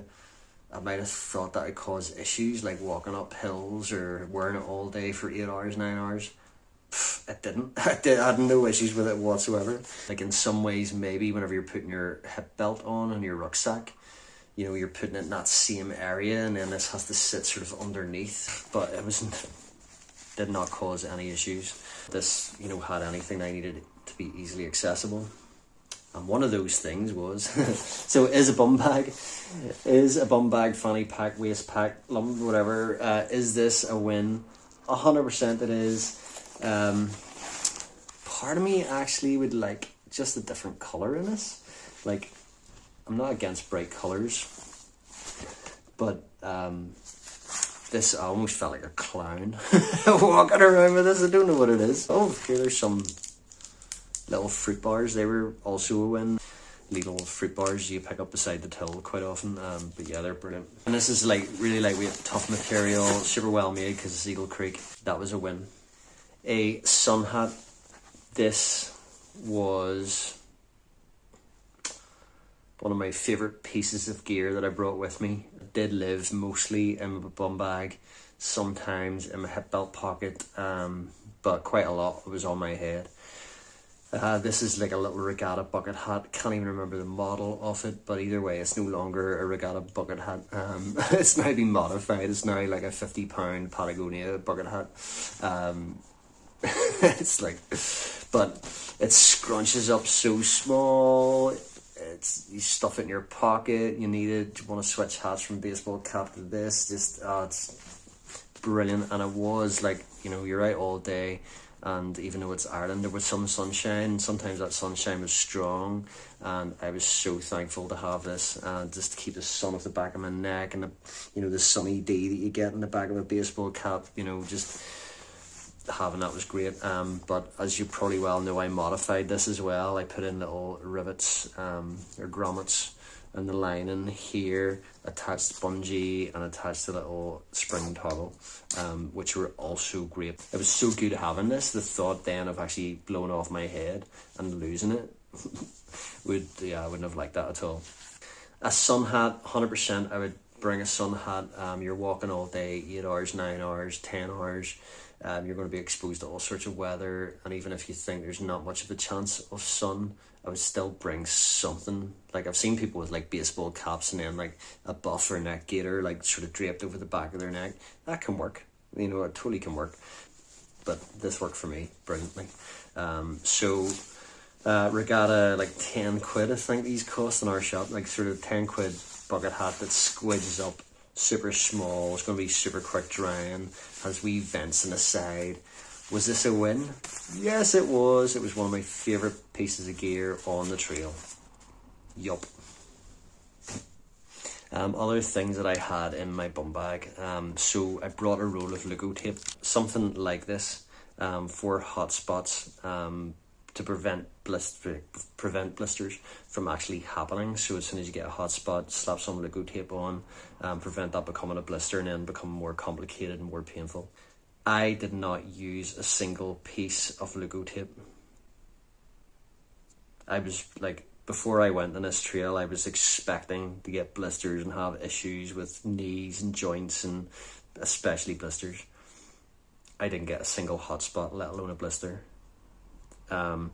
[SPEAKER 1] I might have thought that would cause issues, like walking up hills or wearing it all day for 8 hours, 9 hours. It didn't. I had no issues with it whatsoever. Like, in some ways, maybe whenever you're putting your hip belt on and your rucksack, you know, you're putting it in that same area, and then this has to sit sort of underneath. But it did not cause any issues. This, you know, had anything I needed to be easily accessible. And one of those things was, so is a bum bag, fanny pack, waist pack, lump, whatever, is this a win? 100% it is. Part of me actually would like just a different colour in this. Like, I'm not against bright colours, but this, I almost felt like a clown walking around with this. I don't know what it is. Oh, here there's some little fruit bars. They were also a win. Little fruit bars you pick up beside the till quite often, but yeah, they're brilliant. And this is like really lightweight, tough material, super well made because it's Eagle Creek. That was a win. A sun hat. This was one of my favourite pieces of gear that I brought with me. I did live mostly in my bum bag, sometimes in my hip belt pocket, but quite a lot was on my head. This is like a little regatta bucket hat. Can't even remember the model of it, but either way, it's no longer a regatta bucket hat. It's now been modified. It's now like a £50 Patagonia bucket hat. It's like, but it scrunches up so small. You stuff it in your pocket. You need it. You want to switch hats from baseball cap to this. Just it's brilliant. And it was like, you know, you're out all day. And even though it's Ireland, there was some sunshine. Sometimes that sunshine was strong, and I was so thankful to have this, just to keep the sun off the back of my neck, and the sunny D that you get in the back of a baseball cap. You know, just having that was great. But as you probably well know, I modified this as well. I put in little rivets or grommets in the lining here, attached bungee, and attached a little spring toggle, which were also great. It was so good having this. The thought then of actually blowing off my head and losing it I wouldn't have liked that at all. A sun hat, 100%. I would bring a sun hat. You're walking all day, 8 hours, 9 hours, 10 hours. You're going to be exposed to all sorts of weather, and even if you think there's not much of a chance of sun, I would still bring something. Like, I've seen people with like baseball caps and then like a buff or neck gaiter like sort of draped over the back of their neck. That can work, it totally can work. But this worked for me brilliantly. Regatta, like 10 quid I think these cost in our shop, like sort of 10 quid bucket hat that squidges up, super small, it's going to be super quick drying, has wee vents in the side. Was this a win? Yes, it was. It was one of my favourite pieces of gear on the trail. Yup. Other things that I had in my bum bag. So I brought a roll of Wicklow tape, something like this, for hot spots, to prevent blisters from actually happening. So as soon as you get a hot spot, slap some Wicklow tape on, prevent that becoming a blister and then become more complicated and more painful. I did not use a single piece of Wicklow tape. I was like, before I went on this trail, I was expecting to get blisters and have issues with knees and joints, and especially blisters. I didn't get a single hot spot, let alone a blister. Whole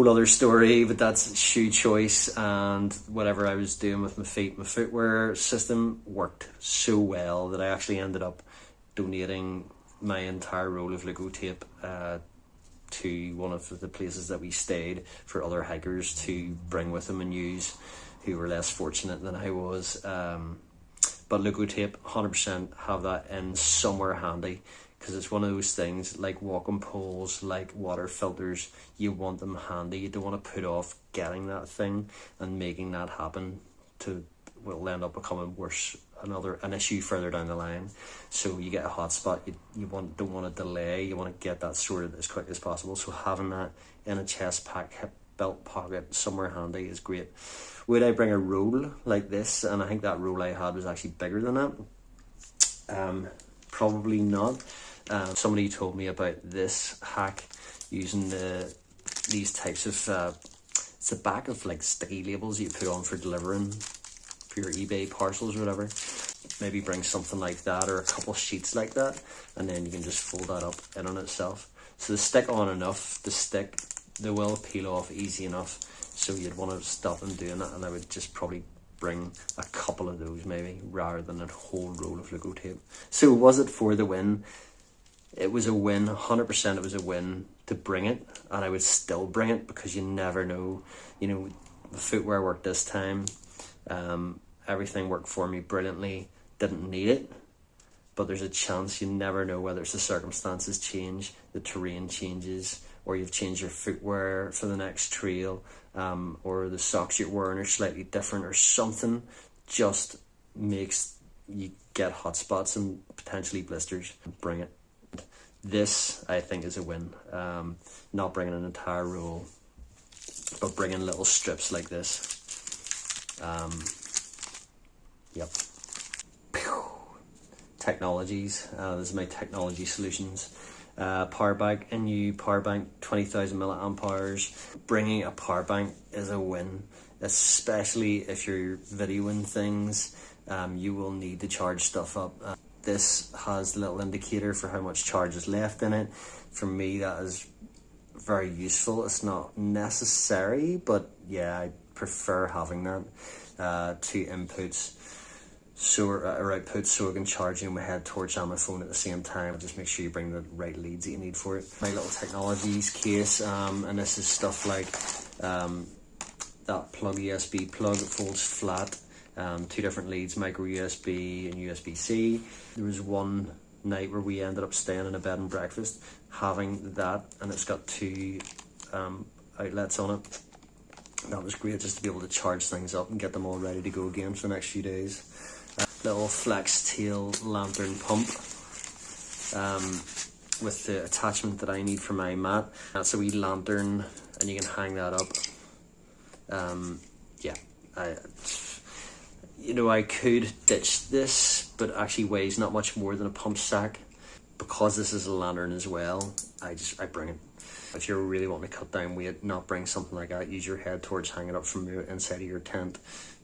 [SPEAKER 1] other story, but that's shoe choice and whatever I was doing with my feet. My footwear system worked so well that I actually ended up donating my entire roll of Wicklow tape to one of the places that we stayed for other hikers to bring with them and use, who were less fortunate than I was. But Wicklow tape, 100%, have that in somewhere handy, because it's one of those things like walking poles, like water filters. You want them handy. You don't want to put off getting that thing and making that happen to will end up becoming worse, an issue further down the line. So you get a hot spot, you don't want to delay, you want to get that sorted as quick as possible. So having that in a chest pack, hip belt pocket, somewhere handy is great. Would I bring a roll like this? And I think that roll I had was actually bigger than that. Probably not. Somebody told me about this hack using these types of it's the back of like sticky labels you put on for delivering for your eBay parcels or whatever. Maybe bring something like that, or a couple sheets like that, and then you can just fold that up in on itself. So the stick on enough, they will peel off easy enough, so you'd want to stop them doing that. And I would just probably bring a couple of those maybe, rather than a whole roll of Wicklow tape. So was it for the win? It was a win, 100% it was a win to bring it, and I would still bring it, because you never know. The footwear worked this time. Everything worked for me brilliantly. Didn't need it, but there's a chance. You never know whether it's the circumstances change, the terrain changes, or you've changed your footwear for the next trail, or the socks you're wearing are slightly different, or something just makes you get hot spots and potentially blisters. Bring it. This, I think, is a win. Not bringing an entire roll, but bringing little strips like this. Yep. Technologies. This is my technology solutions. Power bank, a new power bank, 20,000 milliamp hours. Bringing a power bank is a win, especially if you're videoing things. You will need to charge stuff up. This has the little indicator for how much charge is left in it. For me, that is very useful. It's not necessary, but yeah, I prefer having that. Two inputs or outputs, so I can charge my head torch and my phone at the same time. Just make sure you bring the right leads that you need for it. My little technologies case, and this is stuff like that USB plug that folds flat. Two different leads, micro USB and USB-C. There was one night where we ended up staying in a bed and breakfast, having that, and it's got two outlets on it. That was great, just to be able to charge things up and get them all ready to go again for the next few days. Little flex tail lantern pump with the attachment that I need for my mat. That's a wee lantern, and you can hang that up. I could ditch this, but it actually weighs not much more than a pump sack. Because this is a lantern as well, I bring it. If you're really wanting to cut down weight, not bring something like that, use your head torch hanging up from the inside of your tent.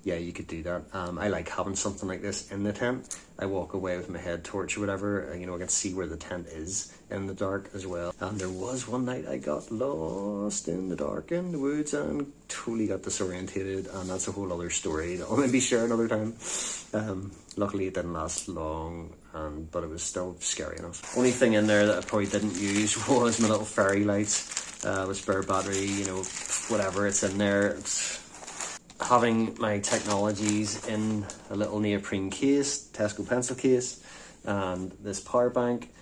[SPEAKER 1] Yeah, you could do that. I like having something like this in the tent. I walk away with my head torch or whatever, and I can see where the tent is in the dark as well. And there was one night I got lost in the dark in the woods and totally got disorientated, and that's a whole other story that I'll maybe share another time. Luckily it didn't last long, but it was still scary enough. Only thing in there that I probably didn't use was my little fairy lights, with spare battery, whatever, it's in there. Having my technologies in a little neoprene case, Tesco pencil case, and this power bank.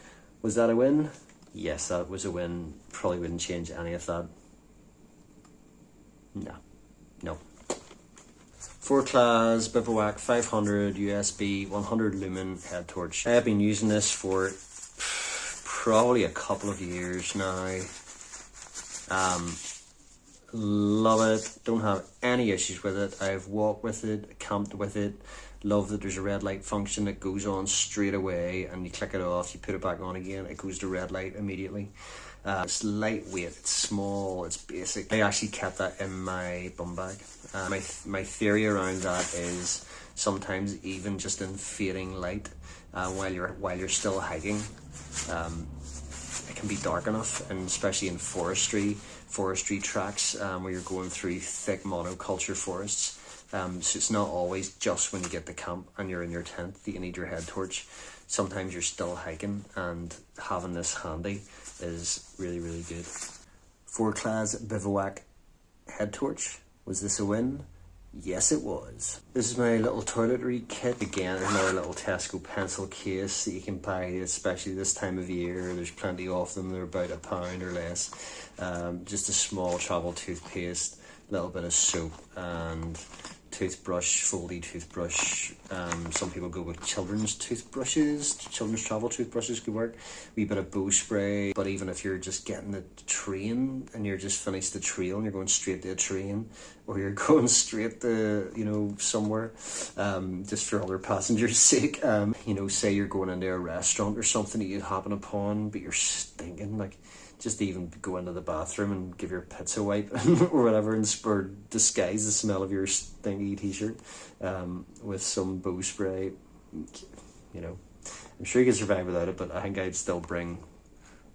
[SPEAKER 1] Was that a win? Yes, that was a win. Probably wouldn't change any of that. No. 4-class Bivouac 500 USB 100 lumen head torch. I have been using this for probably a couple of years now. Love it, don't have any issues with it. I've walked with it, camped with it. Love that there's a red light function that goes on straight away, and you click it off, you put it back on again, it goes to red light immediately. It's lightweight, it's small, it's basic. I actually kept that in my bum bag. My theory around that is sometimes even just in fading light, while you're still hiking, it can be dark enough, and especially in forestry tracks, where you're going through thick monoculture forests. So it's not always just when you get to camp and you're in your tent that you need your head torch. Sometimes you're still hiking, and having this handy is really, really good. 4-class Bivouac head torch. Was this a win? Yes, it was. This is my little toiletry kit. Again, another little Tesco pencil case that you can buy, especially this time of year. There's plenty of them. They're about £1 or less. Just a small travel toothpaste, a little bit of soap, and toothbrush, foldy toothbrush. Some people go with children's toothbrushes. Children's travel toothbrushes could work. Wee bit of bow spray. But even if you're just getting the train and you're just finished the trail and you're going straight to a train, or you're going straight to somewhere, just for other passengers' sake. Say you're going into a restaurant or something that you happen upon, but you're stinking, like, just even go into the bathroom and give your pits a wipe or whatever, or disguise the smell of your stinky t-shirt with some bow spray. I'm sure you can survive without it, but I think I'd still bring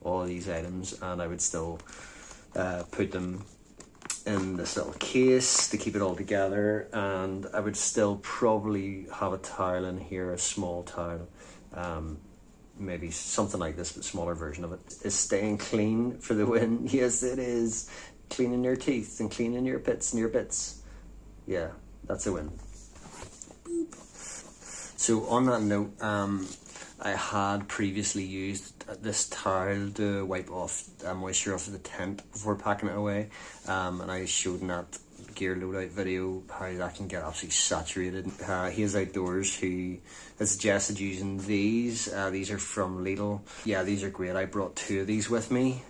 [SPEAKER 1] all of these items, and I would still put them in this little case to keep it all together, and I would still probably have a towel in here, a small towel. Maybe something like this, but smaller version of it. Is staying clean for the win? Yes, it is. Cleaning your teeth and cleaning your pits and your bits. Yeah, that's a win. Boop. So on that note, I had previously used this towel to wipe off moisture off of the tent before packing it away, and I showed in that gear loadout video how that can get absolutely saturated. He is outdoors who has suggested using these. These are from Lidl. Yeah, these are great. I brought 2 of these with me.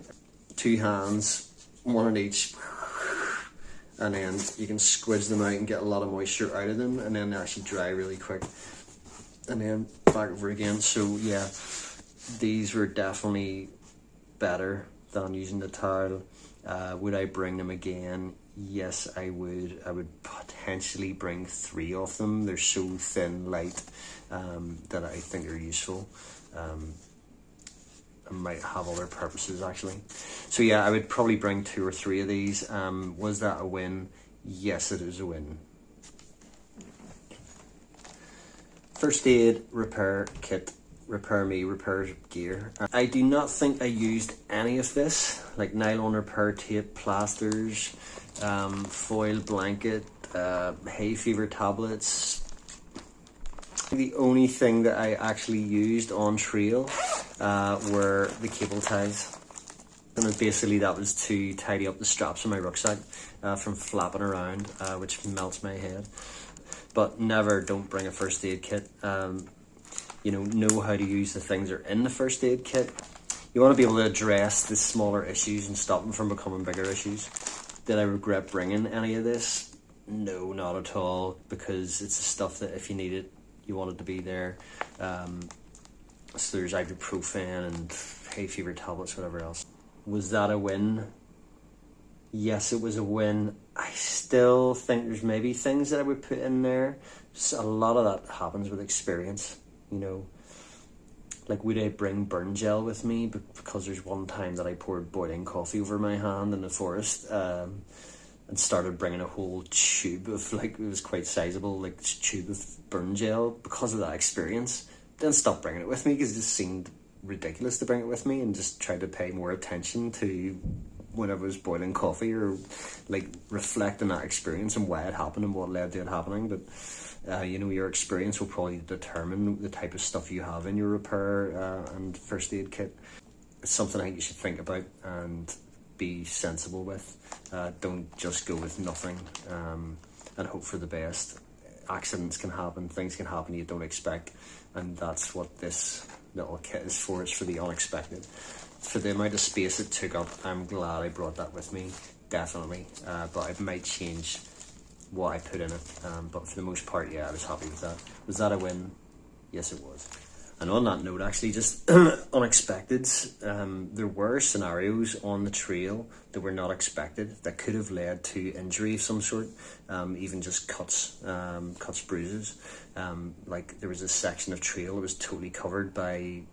[SPEAKER 1] 2 hands, 1 in each, and then you can squidge them out and get a lot of moisture out of them, and then they actually dry really quick, and then back over again. So yeah, these were definitely better than using the towel. Would I bring them again? Yes, I would. I would potentially bring 3 of them. They're so thin, light, that I think they're useful. I might have other purposes actually. So yeah, I would probably bring 2 or 3 of these. Was that a win? Yes, it is a win. First aid repair kit. Repair gear. I do not think I used any of this, like nylon repair tape, plasters, foil blanket, hay fever tablets. The only thing that I actually used on trail were the cable ties. And basically that was to tidy up the straps of my rucksack from flapping around, which melts my head. But don't bring a first aid kit. Know how to use the things that are in the first aid kit. You want to be able to address the smaller issues and stop them from becoming bigger issues. Did I regret bringing any of this? No, not at all, because it's the stuff that if you need it, you want it to be there. So there's ibuprofen and hay fever tablets, whatever else. Was that a win? Yes, it was a win. I still think there's maybe things that I would put in there. Just a lot of that happens with experience, you know. Like, would I bring burn gel with me? Because there's one time that I poured boiling coffee over my hand in the forest, and started bringing a whole tube of, like, it was quite sizable, like, tube of burn gel because of that experience. Then stopped bringing it with me because it just seemed ridiculous to bring it with me, and just tried to pay more attention to whenever I was boiling coffee, or like reflect on that experience and why it happened and what led to it happening. But you know, your experience will probably determine the type of stuff you have in your repair and first aid kit. It's something I think you should think about and be sensible with. Don't just go with nothing and hope for the best. Accidents can happen, things can happen you don't expect, and that's what this little kit is for. It's for the unexpected. For the amount of space it took up, I'm glad I brought that with me, definitely. But it might change what I put in it. But for the most part, yeah, I was happy with that. Was that a win? Yes, it was. And on that note, actually, just unexpected, there were scenarios on the trail that were not expected that could have led to injury of some sort, even just cuts, bruises. Like, there was a section of trail that was totally covered by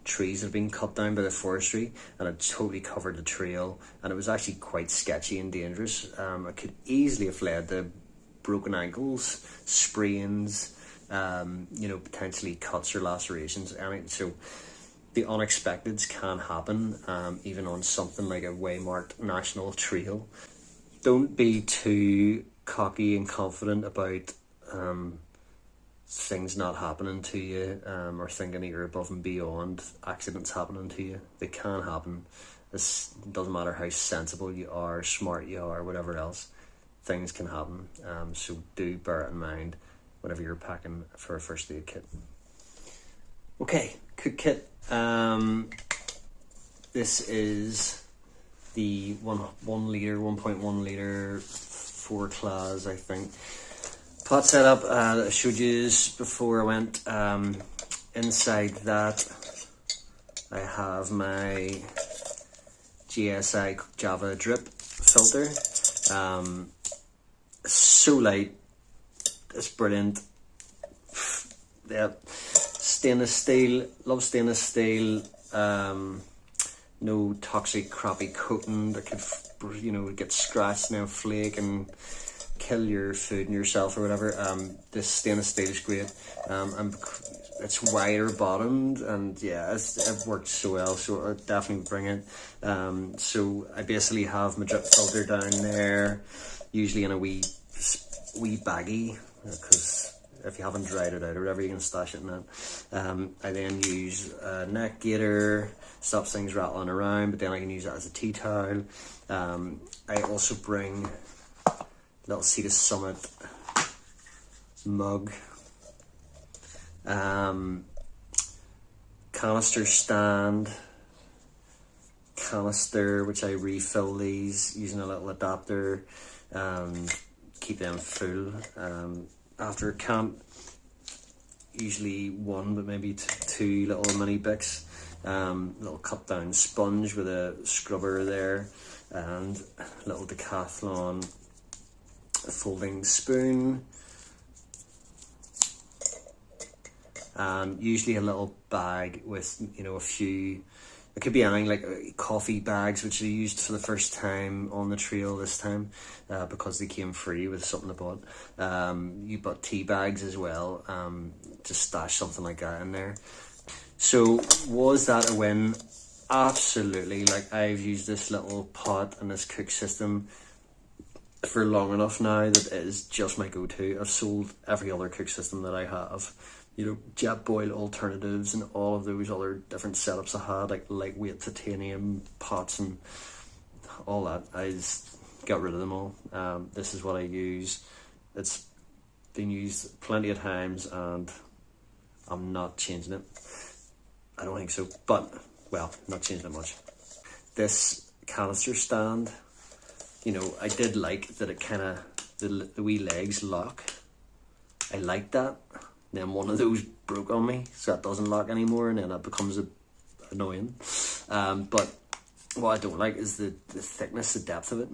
[SPEAKER 1] trees that had been cut down by the forestry, and it totally covered the trail, and it was actually quite sketchy and dangerous. It could easily have led to broken ankles, sprains, you know, potentially cuts or lacerations. I mean, so the unexpecteds can happen, even on something like a waymarked national trail. Don't be too cocky and confident about things not happening to you, or thinking that you're above and beyond accidents happening to you. They can happen. It doesn't matter how sensible you are, smart you are, whatever else, things can happen. So do bear it in mind whenever you're packing for a first aid kit. Okay, cook kit. This is the 1 litre, 1.1 litre 4 class, I think. Pot setup that I showed you before I went. Inside that, I have my GSI Java drip filter. So light, it's brilliant. Yep. Stainless steel, love stainless steel. No toxic crappy coating that could, you know, get scratched now, flake and kill your food and yourself or whatever. This stainless steel is great. And it's wider bottomed, and yeah, it worked so well, so I'd definitely bring it. So I basically have my drip filter down there, usually in a wee baggie, because if you haven't dried it out or whatever, you can stash it in that. I then use a neck gaiter, stops things rattling around, but then I can use that as a tea towel. I also bring a little Sea to Summit mug, canister stand, canister, which I refill these using a little adapter, keep them full. After camp, usually one, but maybe two little mini Bics, little cut down sponge with a scrubber there, and a little Decathlon folding spoon, usually a little bag with, you know, a few, it could be anything, like coffee bags, which I used for the first time on the trail this time, because they came free with something I bought. You bought tea bags as well, just stash something like that in there. So was that a win? Absolutely. Like, I've used this little pot and this cook system for long enough now that it is just my go-to. I've sold every other cook system that I have, you know, jet boil alternatives and all of those other different setups I had, like lightweight titanium pots and all that. I just got rid of them all. This is what I use. It's been used plenty of times and I'm not changing it. I don't think so, but, well, not changing it much. This canister stand, you know, I did like that it kind of, the wee legs lock. I like that. Then one of those broke on me, so that doesn't lock anymore, and then that becomes annoying. But what I don't like is the thickness, the depth of it.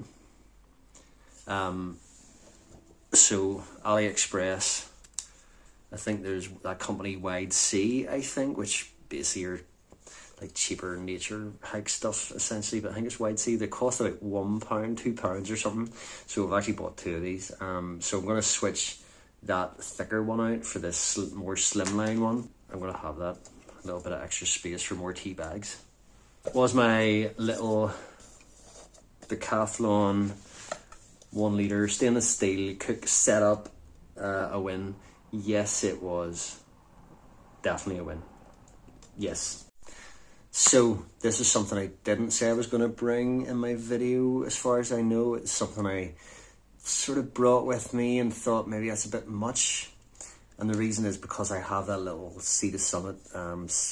[SPEAKER 1] So AliExpress, I think there's that company Wide Sea, I think, which basically are like cheaper nature hike stuff essentially, but I think it's Wide Sea. They cost about £1, £2 or something. So I've actually bought 2 of these. So I'm gonna switch that thicker one out for this more slimline one. I'm gonna have that, a little bit of extra space for more tea bags. Was my little Decathlon 1 litre stainless steel cook setup a win? Yes, it was. Definitely a win. Yes. So this is something I didn't say I was going to bring in my video. As far as I know, it's something I sort of brought with me and thought maybe that's a bit much. And the reason is because I have that little Sea to Summit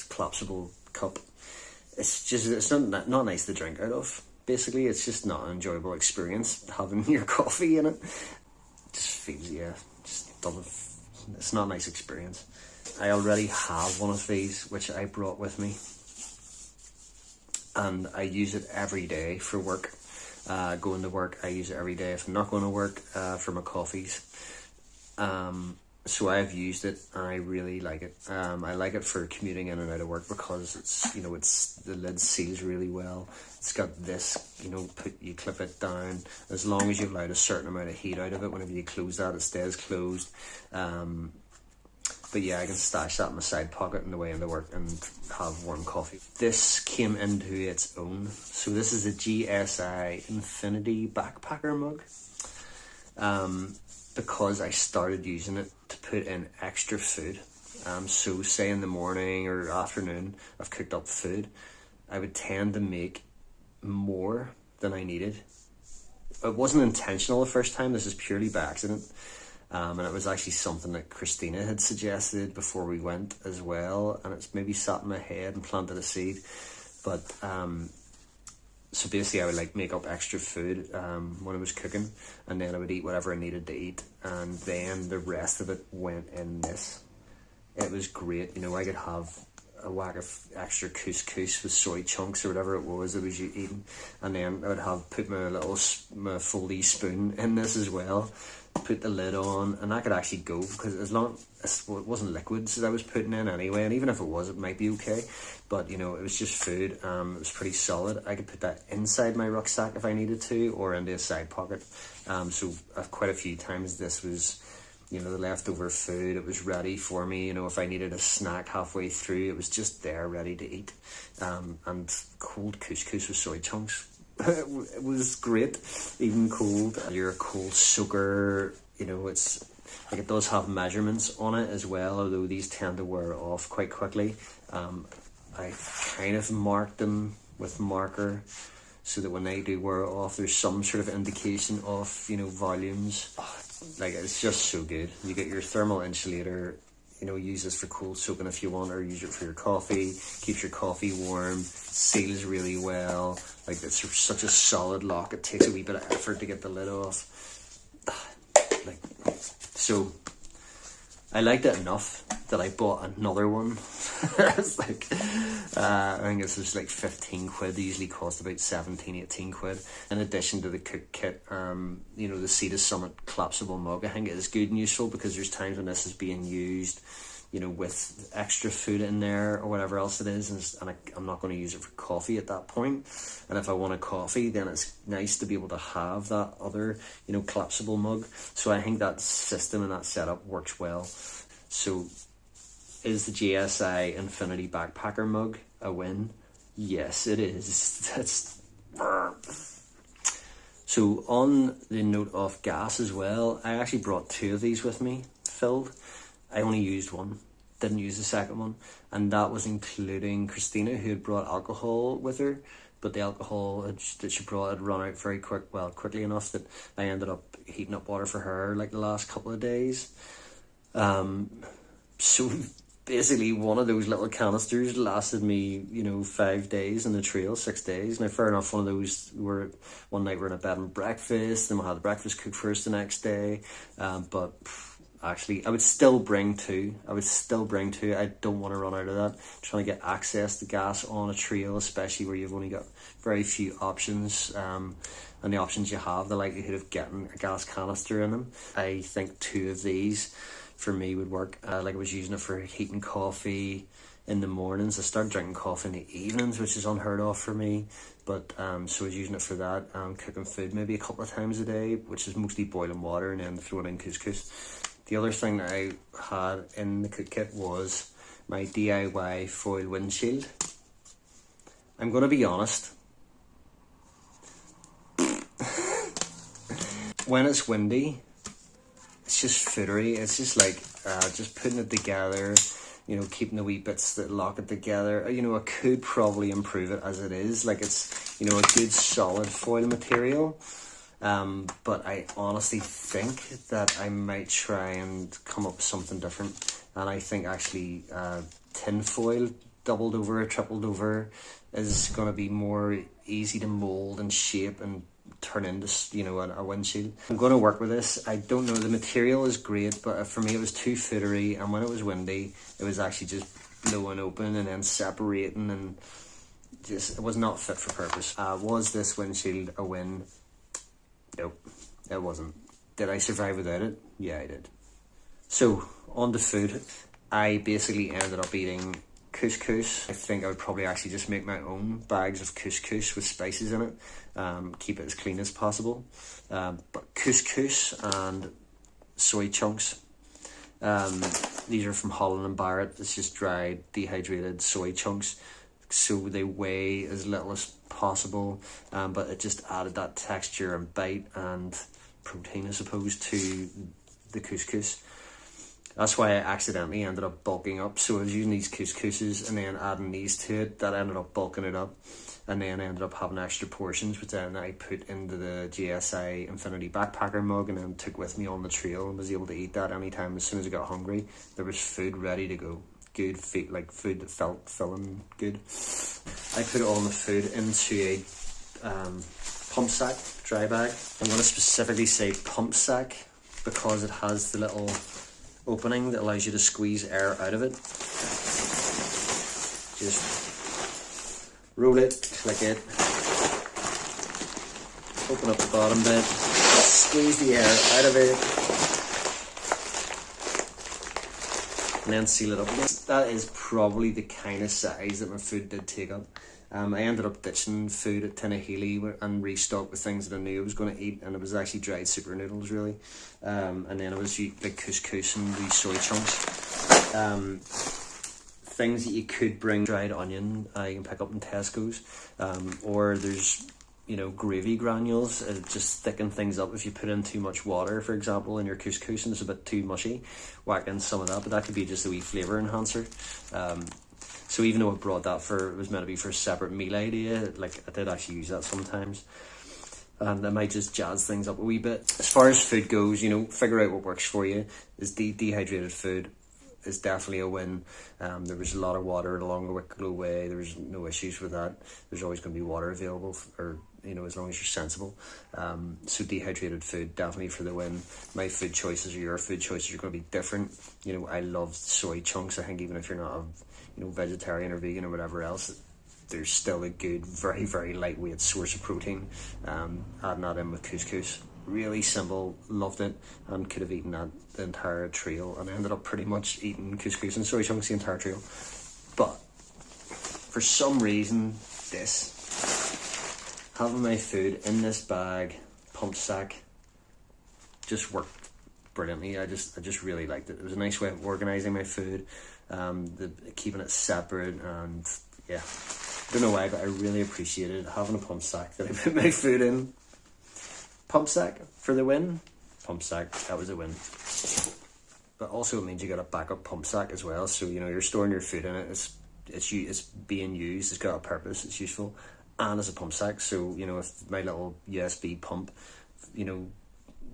[SPEAKER 1] collapsible cup. It's not nice to drink out of. Basically, it's just not an enjoyable experience having your coffee in it. Just feels, just doesn't. It's not a nice experience. I already have one of these, which I brought with me, and I use it every day for work. Going to work, I use it every day. If I'm not going to work, for my coffees. So I've used it and I really like it. I like it for commuting in and out of work because it's the lid seals really well. It's got this, you clip it down. As long as you've allowed a certain amount of heat out of it, whenever you close that, it stays closed. But yeah, I can stash that in my side pocket on the way into work and have warm coffee. This came into its own. So this is a GSI Infinity backpacker mug. Because I started using it to put in extra food. So say in the morning or afternoon, I've cooked up food, I would tend to make more than I needed. It wasn't intentional the first time, this is purely by accident. And it was actually something that Christina had suggested before we went as well, and it's maybe sat in my head and planted a seed. But so basically I would make up extra food when I was cooking, and then I would eat whatever I needed to eat, and then the rest of it went in this. It was great. I could have a whack of extra couscous with soy chunks or whatever it was I was eating, and then I would put my foldy spoon in this as well, put the lid on, and that could actually go, because as long as it wasn't liquids that I was putting in anyway, and even if it was, it might be okay, but it was just food. It was pretty solid. I could put that inside my rucksack if I needed to, or into a side pocket. So quite a few times this was the leftover food. It was ready for me. If I needed a snack halfway through, it was just there ready to eat. And cold couscous with soy chunks, it was great, even cold. Your cold soaker, it's it does have measurements on it as well, although these tend to wear off quite quickly. I kind of marked them with marker so that when they do wear off, there's some sort of indication of volumes. It's just so good. You get your thermal insulator, use this for cold soaking if you want, or use it for your coffee. Keeps your coffee warm, seals really well. It's such a solid lock, it takes a wee bit of effort to get the lid off. So I liked it enough that I bought another one. It's I think this was 15 quid. They usually cost about 17, 18 quid. In addition to the cook kit, the Sea to Summit collapsible mug, I think it is good and useful, because there's times when this is being used, with extra food in there or whatever else it is, and I'm not going to use it for coffee at that point. And if I want a coffee, then it's nice to be able to have that other, collapsible mug. So I think that system and that setup works well. So is the GSI Infinity backpacker mug a win? Yes, it is. So on the note of gas as well, I actually brought 2 of these with me, filled. I only used one, didn't use the second one, and that was including Christina, who had brought alcohol with her, but the alcohol that she brought had run out quickly enough that I ended up heating up water for her the last couple of days. So basically one of those little canisters lasted me, 5 days in the trail, 6 days. Now fair enough, one of those, one night we're in a bed and breakfast, then we'll have the breakfast cooked for us the next day, but actually, I would still bring two. I don't want to run out of that. Trying to get access to gas on a trail, especially where you've only got very few options, and the options you have, the likelihood of getting a gas canister in them. I think two of these for me would work. Like I was using it for heating coffee in the mornings. I started drinking coffee in the evenings, which is unheard of for me. But so I was using it for that. Cooking food maybe a couple of times a day, which is mostly boiling water and then throwing in couscous. The other thing that I had in the cook kit was my DIY foil windshield. I'm going to be honest. When it's windy, it's just footery. It's just like just putting it together, keeping the wee bits that lock it together. I could probably improve it as it is. Like it's, a good solid foil material. But I honestly think that I might try and come up with something different. And I think actually tin foil, doubled over, tripled over, is going to be more easy to mold and shape and turn into, a windshield. I'm going to work with this. I don't know, the material is great, but for me it was too footery, and when it was windy, it was actually just blowing open and then separating, and just, it was not fit for purpose. Was this windshield a win? Nope, it wasn't. Did I survive without it? Yeah, I did. So, on to food. I basically ended up eating couscous. I think I would probably actually just make my own bags of couscous with spices in it. Keep it as clean as possible. But couscous and soy chunks. These are from Holland and Barrett. It's just dried, dehydrated soy chunks. So they weigh as little as possible. But it just added that texture and bite and protein, I suppose, to the couscous. That's why I accidentally ended up bulking up. So I was using these couscouses and then adding these to it. That ended up bulking it up. And then I ended up having extra portions, which then I put into the GSI Infinity Backpacker mug and then took with me on the trail and was able to eat that anytime. As soon as I got hungry, there was food ready to go. Good food, like food that felt filling good. I put all the food into a pump sack, dry bag. I'm going to specifically say pump sack because it has the little opening that allows you to squeeze air out of it. Just roll it, click it, open up the bottom bit, squeeze the air out of it, and then seal it up again. That is probably the kind of size that my food did take up. I ended up ditching food at Tinahely and restocked with things that I knew I was going to eat, and it was actually dried super noodles really. And then it was like couscous and these soy chunks. Things that you could bring: dried onion, you can pick up in Tesco's, or there's gravy granules. Just thicken things up if you put in too much water, for example, in your couscous and it's a bit too mushy. Whack in some of that, but that could be just a wee flavour enhancer. So even though I brought that it was meant to be for a separate meal idea, like I did actually use that sometimes. And I might just jazz things up a wee bit. As far as food goes, figure out what works for you. Is dehydrated food is definitely a win. There was a lot of water along the Wicklow way. There was no issues with that. There's always going to be water available, as long as you're sensible. So dehydrated food, definitely for the win. My food choices or your food choices are going to be different. I love soy chunks. I think even if you're not a vegetarian or vegan or whatever else, there's still a good, very, very lightweight source of protein. Adding that in with couscous. Really simple, loved it, and could have eaten that the entire trail, and I ended up pretty much eating couscous and soy chunks the entire trail. But for some reason, having my food in this bag, pump sack, just worked brilliantly. I just really liked it. It was a nice way of organising my food, keeping it separate, and yeah, don't know why, but I really appreciated having a pump sack that I put my food in. Pump sack for the win. Pump sack, that was a win. But also it means you got a backup pump sack as well. So you're storing your food in it. It's being used. It's got a purpose. It's useful, and as a pump sack. So if my little USB pump,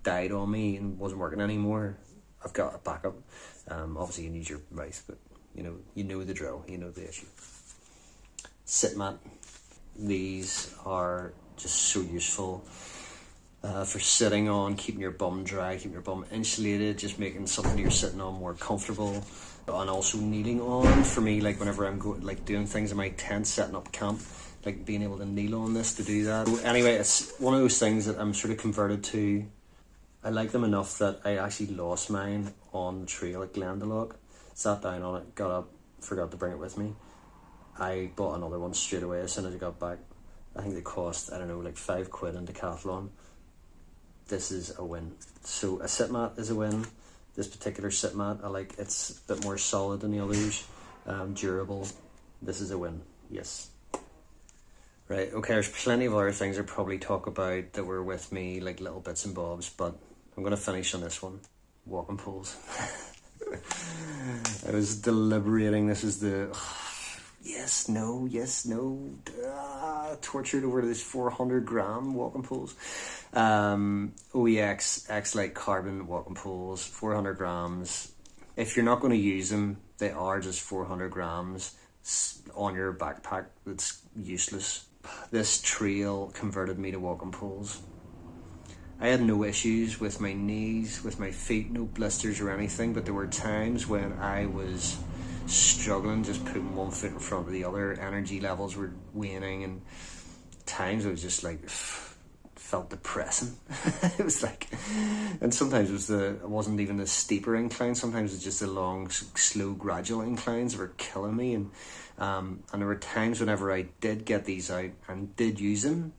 [SPEAKER 1] died on me and wasn't working anymore, I've got a backup. Obviously you need your mouth, but you know the drill. You know the issue. Sit mat. These are just so useful. for sitting on, keeping your bum dry, keeping your bum insulated, just making something you're sitting on more comfortable. And also kneeling on for me, like whenever I'm doing things in my tent, setting up camp, like being able to kneel on this to do that. So anyway, it's one of those things that I'm sort of converted to. I like them enough that I actually lost mine on the trail at Glendalough. Sat down on it, got up, forgot to bring it with me. I bought another one straight away as soon as I got back. I think they cost, I don't know, like £5 in Decathlon. This is a win. So a sit mat is a win. This particular sit mat, I like, it's a bit more solid than the others, durable. This is a win, yes. Right, okay, there's plenty of other things I'll probably talk about that were with me, like little bits and bobs, but I'm going to finish on this one. Walking poles. I was deliberating, this is the yes, no, tortured over this 400-gram walking poles. OEX X-Lite carbon walking poles, 400 grams. If you're not going to use them, they are just 400 grams on your backpack. It's useless. This trail converted me to walking poles. I had no issues with my knees, with my feet, no blisters or anything, but there were times when I was struggling, just putting one foot in front of the other. Energy levels were waning, and times I was just like, felt depressing. It was like, and sometimes it wasn't even a steeper incline. Sometimes it was just the long, slow, gradual inclines that were killing me. And there were times whenever I did get these out and did use them,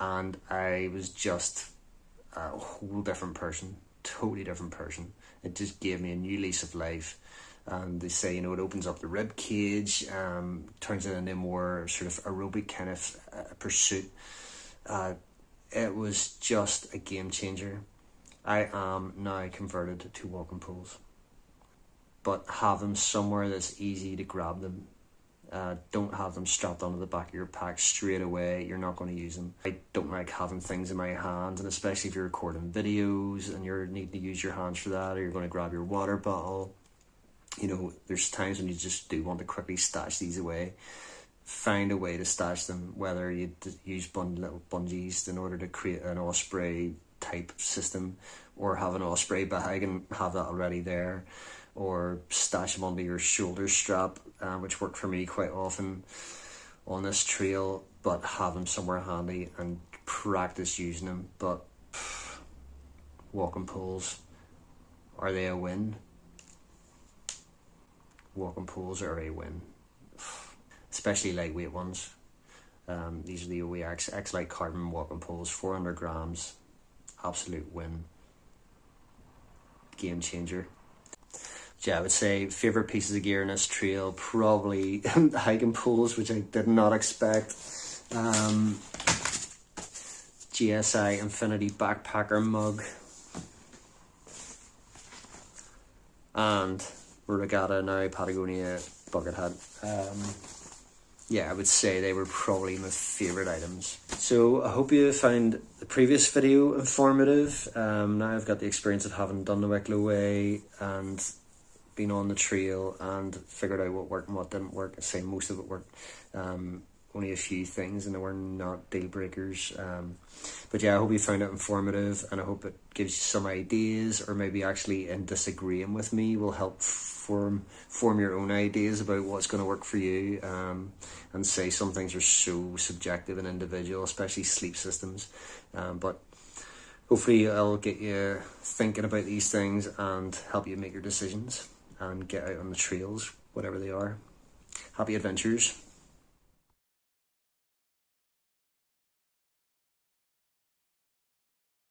[SPEAKER 1] and I was just a whole different person, totally different person. It just gave me a new lease of life. And they say, it opens up the rib cage, turns it into a more sort of aerobic kind of pursuit. It was just a game changer. I am now converted to walking poles, but have them somewhere that's easy to grab them. Don't have them strapped onto the back of your pack straight away. You're not going to use them. I don't like having things in my hands, and especially if you're recording videos and you need to use your hands for that, or you're going to grab your water bottle. There's times when you just do want to quickly stash these away. Find a way to stash them, whether you use little bungees in order to create an osprey type system, or have an osprey bag and have that already there, or stash them under your shoulder strap, which worked for me quite often on this trail, but have them somewhere handy and practice using them. But walking poles, are they a win? Walking poles are a win, especially lightweight ones. These are the OEX X-Lite carbon walking poles, 400 grams, absolute win, game changer. Yeah, I would say favourite pieces of gear in this trail, probably hiking poles, which I did not expect. GSI Infinity Backpacker mug, and Regatta now Patagonia bucket hat. Yeah, I would say they were probably my favourite items. So I hope you found the previous video informative. Now I've got the experience of having done the Wicklow Way and been on the trail and figured out what worked and what didn't work. I say most of it worked. Only a few things, and they were not deal breakers. But yeah, I hope you found it informative, and I hope it gives you some ideas, or maybe actually in disagreeing with me will help form your own ideas about what's going to work for you. And say some things are so subjective and individual, especially sleep systems. But hopefully I'll get you thinking about these things and help you make your decisions and get out on the trails, whatever they are. Happy adventures.